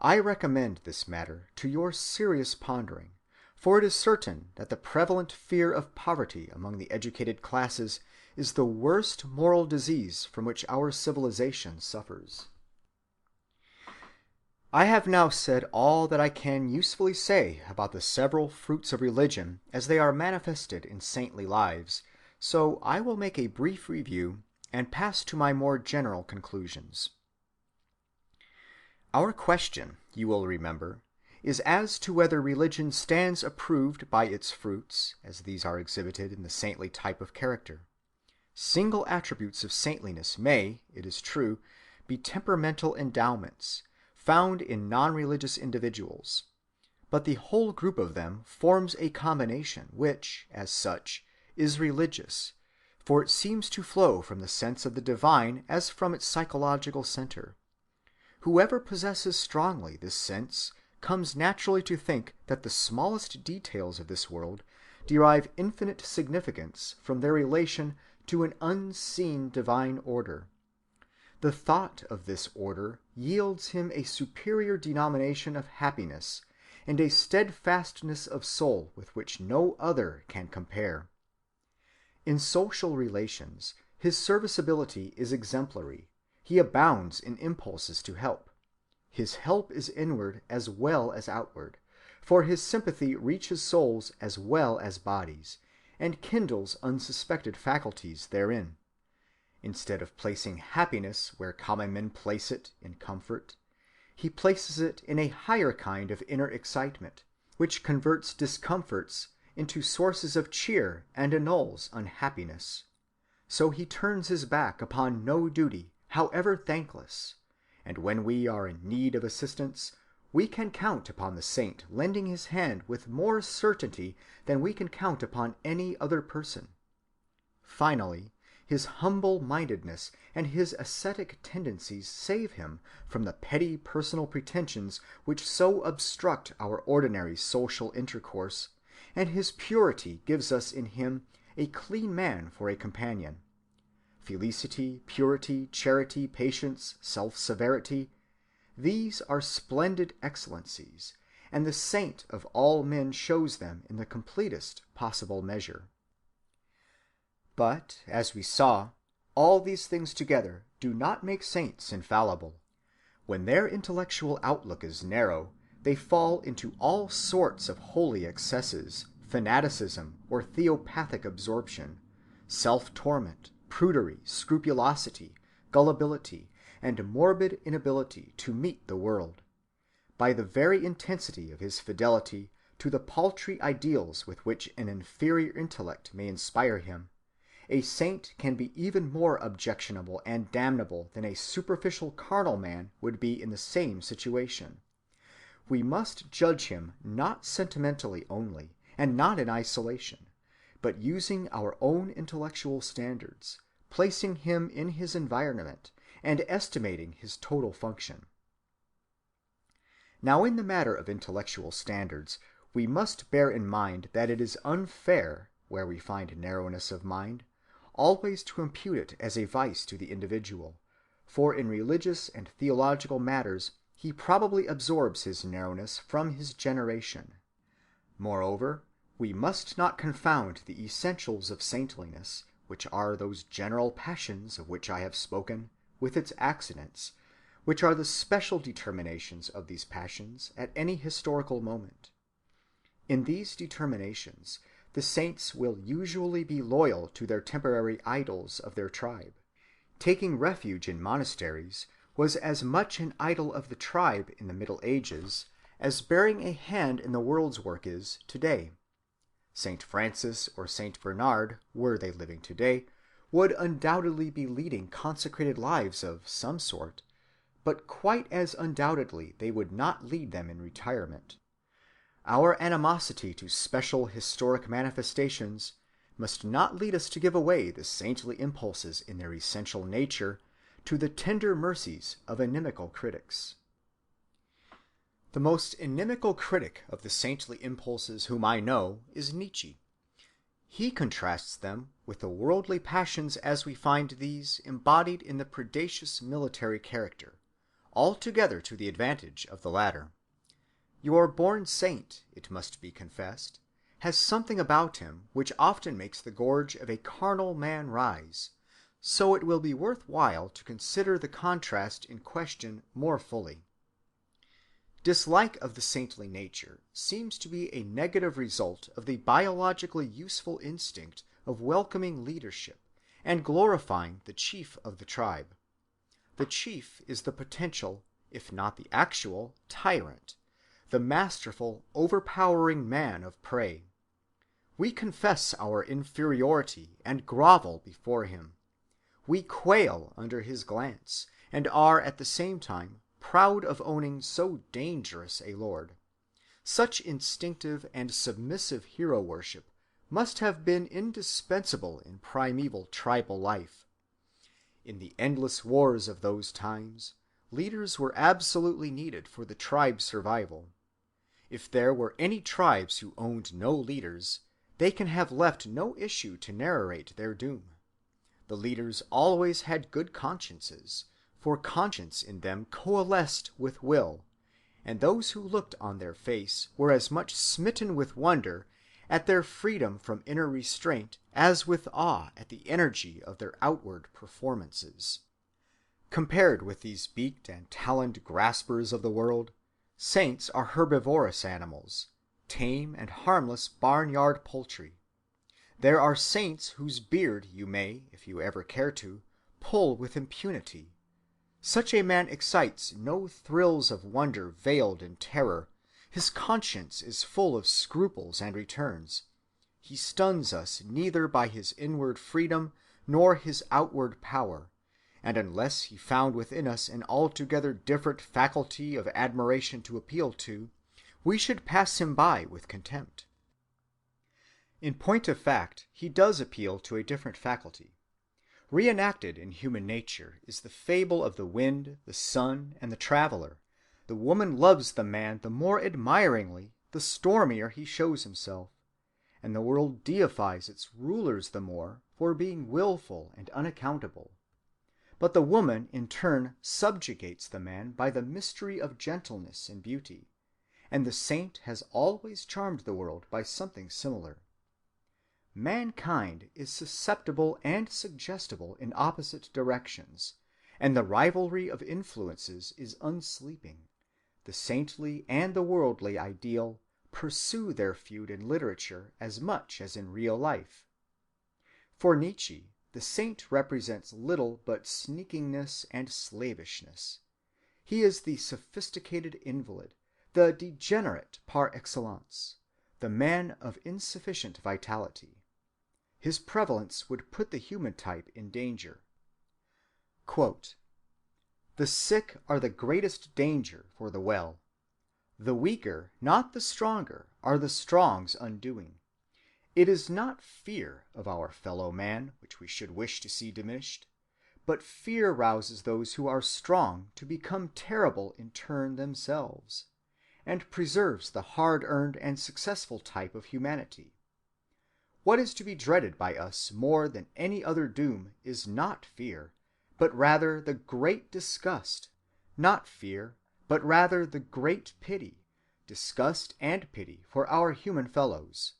I recommend this matter to your serious pondering, for it is certain that the prevalent fear of poverty among the educated classes is the worst moral disease from which our civilization suffers. I have now said all that I can usefully say about the several fruits of religion as they are manifested in saintly lives, so I will make a brief review and pass to my more general conclusions. Our question, you will remember, is as to whether religion stands approved by its fruits, as these are exhibited in the saintly type of character. Single attributes of saintliness may, it is true, be temperamental endowments, found in non-religious individuals, but the whole group of them forms a combination which, as such, is religious, for it seems to flow from the sense of the divine as from its psychological center. Whoever possesses strongly this sense comes naturally to think that the smallest details of this world derive infinite significance from their relation to an unseen divine order. The thought of this order yields him a superior denomination of happiness and a steadfastness of soul with which no other can compare. In social relations, his serviceability is exemplary. He abounds in impulses to help. His help is inward as well as outward, for his sympathy reaches souls as well as bodies, and kindles unsuspected faculties therein. Instead of placing happiness where common men place it in comfort, he places it in a higher kind of inner excitement, which converts discomforts into sources of cheer and annuls unhappiness. So he turns his back upon no duty, however thankless, and when we are in need of assistance, we can count upon the saint lending his hand with more certainty than we can count upon any other person. Finally, his humble-mindedness and his ascetic tendencies save him from the petty personal pretensions which so obstruct our ordinary social intercourse, and his purity gives us in him a clean man for a companion. Felicity, purity, charity, patience, self-severity, these are splendid excellencies, and the saint of all men shows them in the completest possible measure. But, as we saw, all these things together do not make saints infallible. When their intellectual outlook is narrow, they fall into all sorts of holy excesses, fanaticism, or theopathic absorption, self-torment, prudery, scrupulosity, gullibility, and morbid inability to meet the world. By the very intensity of his fidelity to the paltry ideals with which an inferior intellect may inspire him, a saint can be even more objectionable and damnable than a superficial carnal man would be in the same situation. We must judge him not sentimentally only, and not in isolation, but using our own intellectual standards, placing him in his environment, and estimating his total function. Now in the matter of intellectual standards, we must bear in mind that it is unfair, where we find narrowness of mind, always to impute it as a vice to the individual, for in religious and theological matters he probably absorbs his narrowness from his generation. Moreover, we must not confound the essentials of saintliness, which are those general passions of which I have spoken, with its accidents, which are the special determinations of these passions at any historical moment. In these determinations, the saints will usually be loyal to their temporary idols of their tribe. Taking refuge in monasteries was as much an idol of the tribe in the Middle Ages as bearing a hand in the world's work is today. Saint Francis or Saint Bernard, were they living today, would undoubtedly be leading consecrated lives of some sort, but quite as undoubtedly they would not lead them in retirement. Our animosity to special historic manifestations must not lead us to give away the saintly impulses in their essential nature to the tender mercies of inimical critics. The most inimical critic of the saintly impulses whom I know is Nietzsche. He contrasts them with the worldly passions as we find these embodied in the predacious military character, altogether to the advantage of the latter. Your born saint, it must be confessed, has something about him which often makes the gorge of a carnal man rise, so it will be worth while to consider the contrast in question more fully. Dislike of the saintly nature seems to be a negative result of the biologically useful instinct of welcoming leadership and glorifying the chief of the tribe. The chief is the potential, if not the actual, tyrant, the masterful, overpowering man of prey. We confess our inferiority and grovel before him. We quail under his glance, and are at the same time proud of owning so dangerous a lord. Such instinctive and submissive hero-worship must have been indispensable in primeval tribal life. In the endless wars of those times, leaders were absolutely needed for the tribe's survival. If there were any tribes who owned no leaders, they can have left no issue to narrate their doom. The leaders always had good consciences, for conscience in them coalesced with will, and those who looked on their face were as much smitten with wonder at their freedom from inner restraint as with awe at the energy of their outward performances. Compared with these beaked and taloned graspers of the world, saints are herbivorous animals, tame and harmless barnyard poultry. There are saints whose beard you may, if you ever care to, pull with impunity. Such a man excites no thrills of wonder veiled in terror. His conscience is full of scruples and returns. He stuns us neither by his inward freedom nor his outward power, and unless he found within us an altogether different faculty of admiration to appeal to, we should pass him by with contempt. In point of fact, he does appeal to a different faculty. Reenacted in human nature is the fable of the wind, the sun, and the traveler. The woman loves the man the more admiringly, the stormier he shows himself, and the world deifies its rulers the more for being willful and unaccountable. But the woman in turn subjugates the man by the mystery of gentleness and beauty, and the saint has always charmed the world by something similar. Mankind is susceptible and suggestible in opposite directions, and the rivalry of influences is unsleeping. The saintly and the worldly ideal pursue their feud in literature as much as in real life. For Nietzsche, the saint represents little but sneakingness and slavishness. He is the sophisticated invalid, the degenerate par excellence, the man of insufficient vitality. His prevalence would put the human type in danger. Quote, "The sick are the greatest danger for the well. The weaker, not the stronger, are the strong's undoing. It is not fear of our fellow man which we should wish to see diminished, but fear rouses those who are strong to become terrible in turn themselves, and preserves the hard-earned and successful type of humanity. What is to be dreaded by us more than any other doom is not fear, but rather the great disgust; not fear, but rather the great pity, disgust and pity for our human fellows.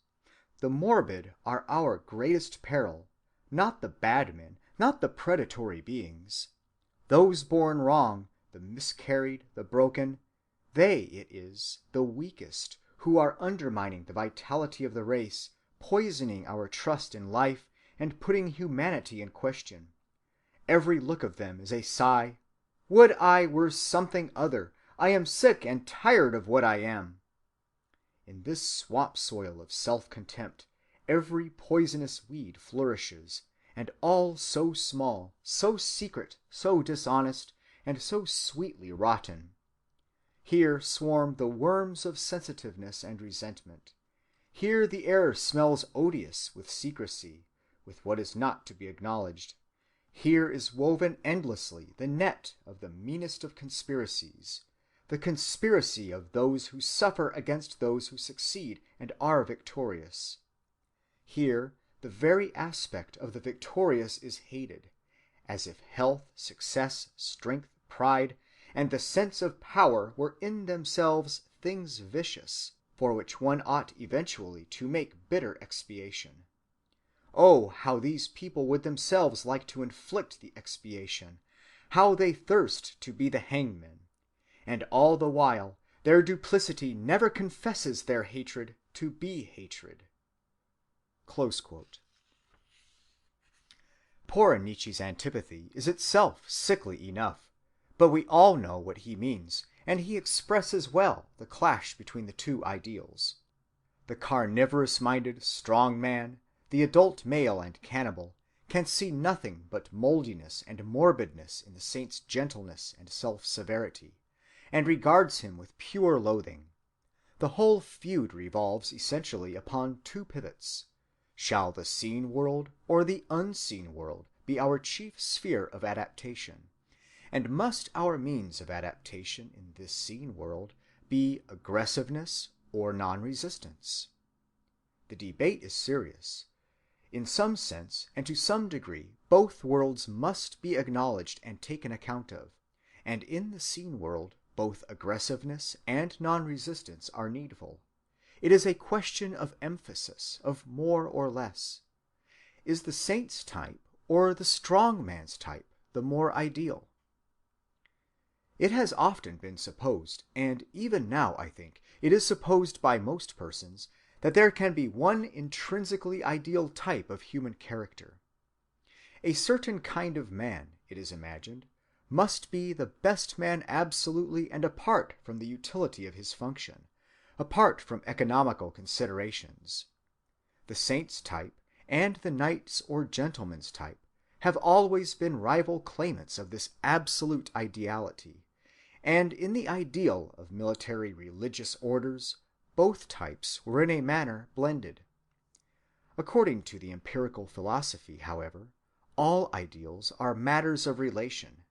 The morbid are our greatest peril, not the bad men, not the predatory beings. Those born wrong, the miscarried, the broken, they it is, the weakest, who are undermining the vitality of the race, poisoning our trust in life, and putting humanity in question. Every look of them is a sigh, "Would I were something other! I am sick and tired of what I am." In this swamp soil of self‐contempt every poisonous weed flourishes, and all so small, so secret, so dishonest, and so sweetly rotten. Here swarm the worms of sensitiveness and resentment. Here the air smells odious with secrecy, with what is not to be acknowledged. Here is woven endlessly the net of the meanest of conspiracies, the conspiracy of those who suffer against those who succeed and are victorious. Here the very aspect of the victorious is hated, as if health, success, strength, pride, and the sense of power were in themselves things vicious, for which one ought eventually to make bitter expiation. Oh, how these people would themselves like to inflict the expiation! How they thirst to be the hangmen! And all the while their duplicity never confesses their hatred to be hatred. Close quote. Poor Nietzsche's antipathy is itself sickly enough, but we all know what he means, and he expresses well the clash between the two ideals. The carnivorous-minded strong man, the adult male and cannibal, can see nothing but moldiness and morbidness in the saint's gentleness and self‐severity, and regards him with pure loathing. The whole feud revolves essentially upon two pivots. Shall the seen world or the unseen world be our chief sphere of adaptation? And must our means of adaptation in this seen world be aggressiveness or non-resistance? The debate is serious. In some sense and to some degree both worlds must be acknowledged and taken account of, and in the seen world both aggressiveness and non-resistance are needful. It is a question of emphasis, of more or less. Is the saint's type or the strong man's type the more ideal? It has often been supposed, and even now, I think, it is supposed by most persons, that there can be one intrinsically ideal type of human character. A certain kind of man, it is imagined, must be the best man absolutely and apart from the utility of his function, apart from economical considerations. The saint's type and the knight's or gentleman's type have always been rival claimants of this absolute ideality, and in the ideal of military religious orders, both types were in a manner blended. According to the empirical philosophy, however, all ideals are matters of relation.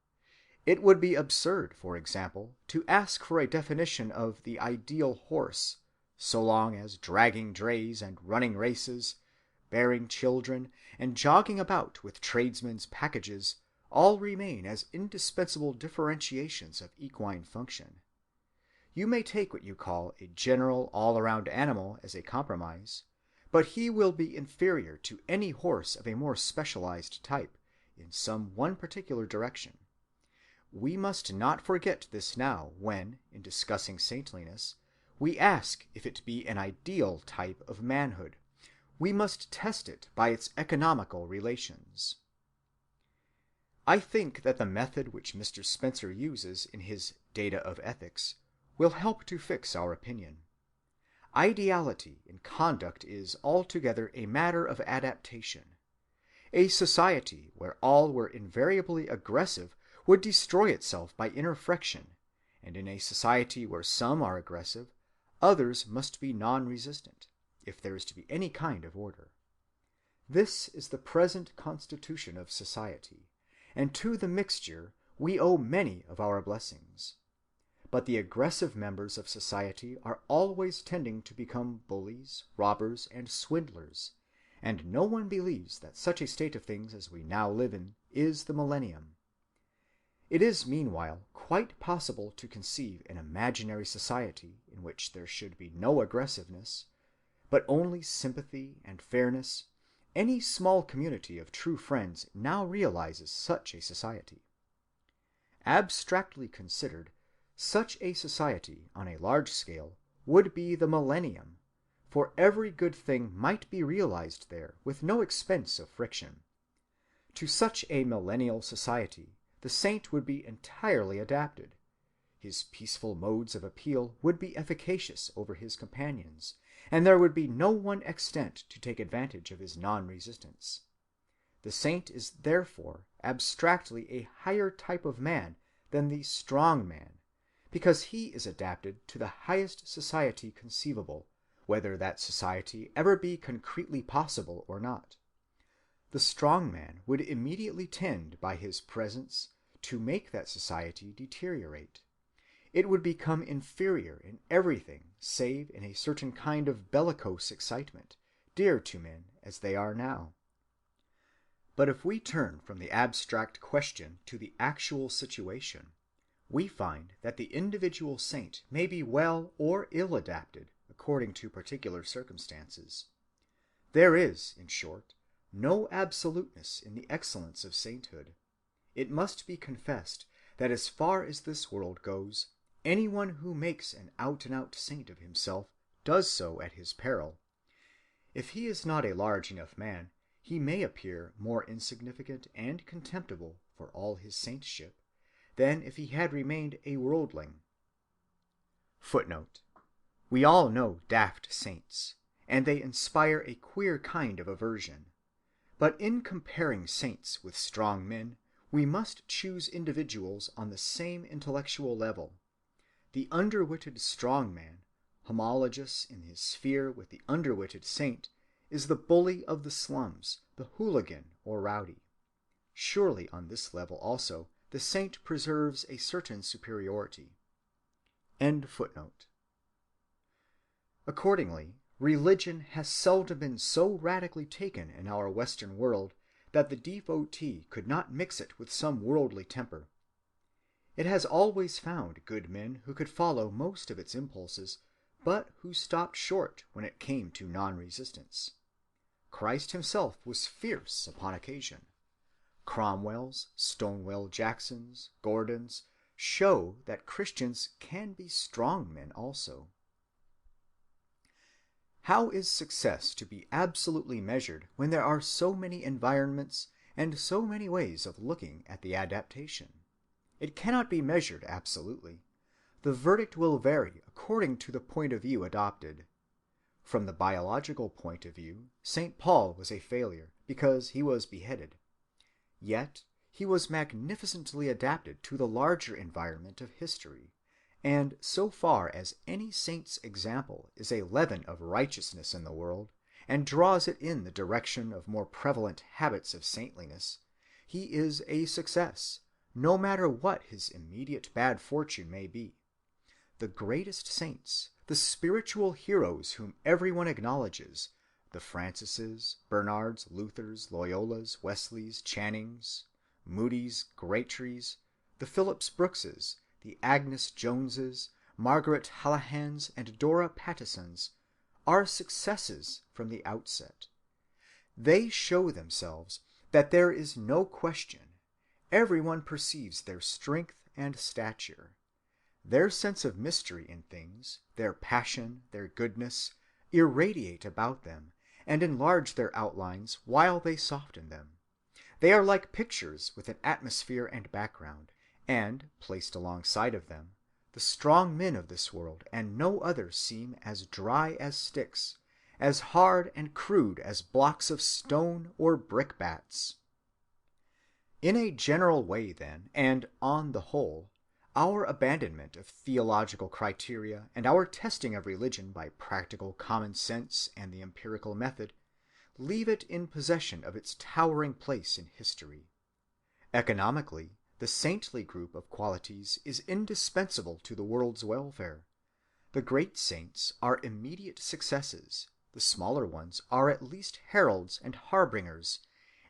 It would be absurd, for example, to ask for a definition of the ideal horse, so long as dragging drays and running races, bearing children, and jogging about with tradesmen's packages all remain as indispensable differentiations of equine function. You may take what you call a general all-around animal as a compromise, but he will be inferior to any horse of a more specialized type in some one particular direction. We must not forget this now when, in discussing saintliness, we ask if it be an ideal type of manhood. We must test it by its economical relations. I think that the method which Mr. Spencer uses in his Data of Ethics will help to fix our opinion. Ideality in conduct is altogether a matter of adaptation. A society where all were invariably aggressive would destroy itself by inner friction, and in a society where some are aggressive, others must be non-resistant, if there is to be any kind of order. This is the present constitution of society, and to the mixture we owe many of our blessings. But the aggressive members of society are always tending to become bullies, robbers, and swindlers, and no one believes that such a state of things as we now live in is the millennium. It is meanwhile quite possible to conceive an imaginary society in which there should be no aggressiveness, but only sympathy and fairness. Any small community of true friends now realizes such a society. Abstractly considered, such a society on a large scale would be the millennium, for every good thing might be realized there with no expense of friction. To such a millennial society the saint would be entirely adapted. His peaceful modes of appeal would be efficacious over his companions, and there would be no one extant to take advantage of his non-resistance. The saint is therefore abstractly a higher type of man than the strong man, because he is adapted to the highest society conceivable, whether that society ever be concretely possible or not. The strong man would immediately tend by his presence to make that society deteriorate. It would become inferior in everything save in a certain kind of bellicose excitement, dear to men as they are now. But if we turn from the abstract question to the actual situation, we find that the individual saint may be well or ill adapted according to particular circumstances. There is, in short, no absoluteness in the excellence of sainthood. It must be confessed that as far as this world goes, anyone who makes an out-and-out saint of himself does so at his peril. If he is not a large enough man, he may appear more insignificant and contemptible for all his saintship than if he had remained a worldling. Footnote: we all know daft saints, and they inspire a queer kind of aversion. But in comparing saints with strong men, we must choose individuals on the same intellectual level. The underwitted strong man, homologous in his sphere with the underwitted saint, is the bully of the slums, the hooligan or rowdy. Surely on this level also the saint preserves a certain superiority. End footnote. Accordingly, religion has seldom been so radically taken in our Western world that the devotee could not mix it with some worldly temper. It has always found good men who could follow most of its impulses, but who stopped short when it came to non-resistance. Christ himself was fierce upon occasion. Cromwell's, Stonewall Jackson's, Gordon's show that Christians can be strong men also. How is success to be absolutely measured when there are so many environments and so many ways of looking at the adaptation? It cannot be measured absolutely. The verdict will vary according to the point of view adopted. From the biological point of view, St. Paul was a failure because he was beheaded. Yet he was magnificently adapted to the larger environment of history, and so far as any saint's example is a leaven of righteousness in the world, and draws it in the direction of more prevalent habits of saintliness, he is a success, no matter what his immediate bad fortune may be. The greatest saints, the spiritual heroes whom everyone acknowledges, the Francises, Bernards, Luthers, Loyolas, Wesleys, Channings, Moody's, Greatrees, the Phillips Brookses, the Agnes Joneses, Margaret Hallahans, and Dora Pattisons, are successes from the outset. They show themselves that there is no question. Everyone perceives their strength and stature. Their sense of mystery in things, their passion, their goodness, irradiate about them and enlarge their outlines while they soften them. They are like pictures with an atmosphere and background, and, placed alongside of them, the strong men of this world and no others seem as dry as sticks, as hard and crude as blocks of stone or brickbats. In a general way, then, and on the whole, our abandonment of theological criteria and our testing of religion by practical common sense and the empirical method leave it in possession of its towering place in history. Economically, the saintly group of qualities is indispensable to the world's welfare. The great saints are immediate successes, The smaller ones are at least heralds and harbingers,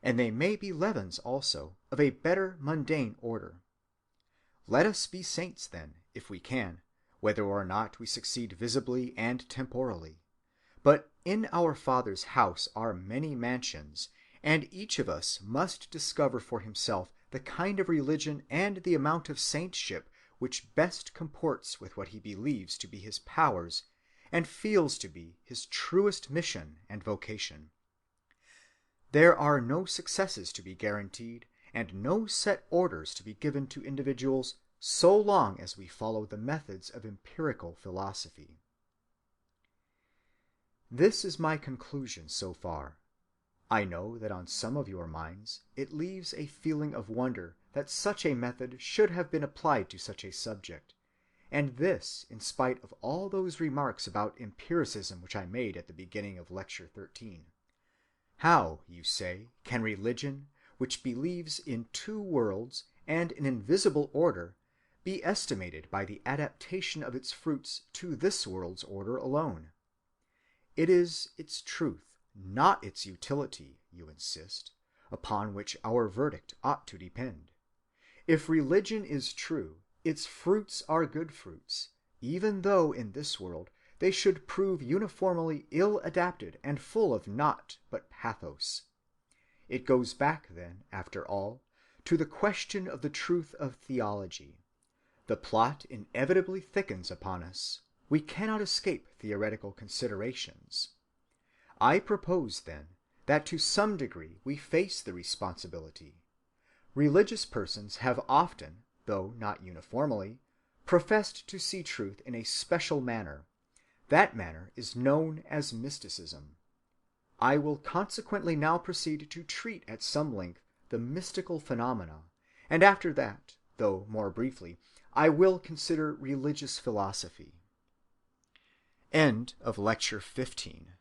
and they may be leavens also, of a better mundane order. Let us be saints then, if we can, whether or not we succeed visibly and temporally. But in our Father's house are many mansions, and each of us must discover for himself the kind of religion and the amount of saintship which best comports with what he believes to be his powers and feels to be his truest mission and vocation. There are no successes to be guaranteed, and no set orders to be given to individuals so long as we follow the methods of empirical philosophy. This is my conclusion so far. I know that on some of your minds it leaves a feeling of wonder that such a method should have been applied to such a subject, and this in spite of all those remarks about empiricism which I made at the beginning of Lecture 13. How, you say, can religion, which believes in two worlds and an invisible order, be estimated by the adaptation of its fruits to this world's order alone? It is its truth, not its utility, you insist, upon which our verdict ought to depend. If religion is true, its fruits are good fruits, even though in this world they should prove uniformly ill-adapted and full of naught but pathos. It goes back then, after all, to the question of the truth of theology. The plot inevitably thickens upon us. We cannot escape theoretical considerations. I propose, then, that to some degree we face the responsibility. Religious persons have often, though not uniformly, professed to see truth in a special manner. That manner is known as mysticism. I will consequently now proceed to treat at some length the mystical phenomena, and after that, though more briefly, I will consider religious philosophy. End of Lecture 15.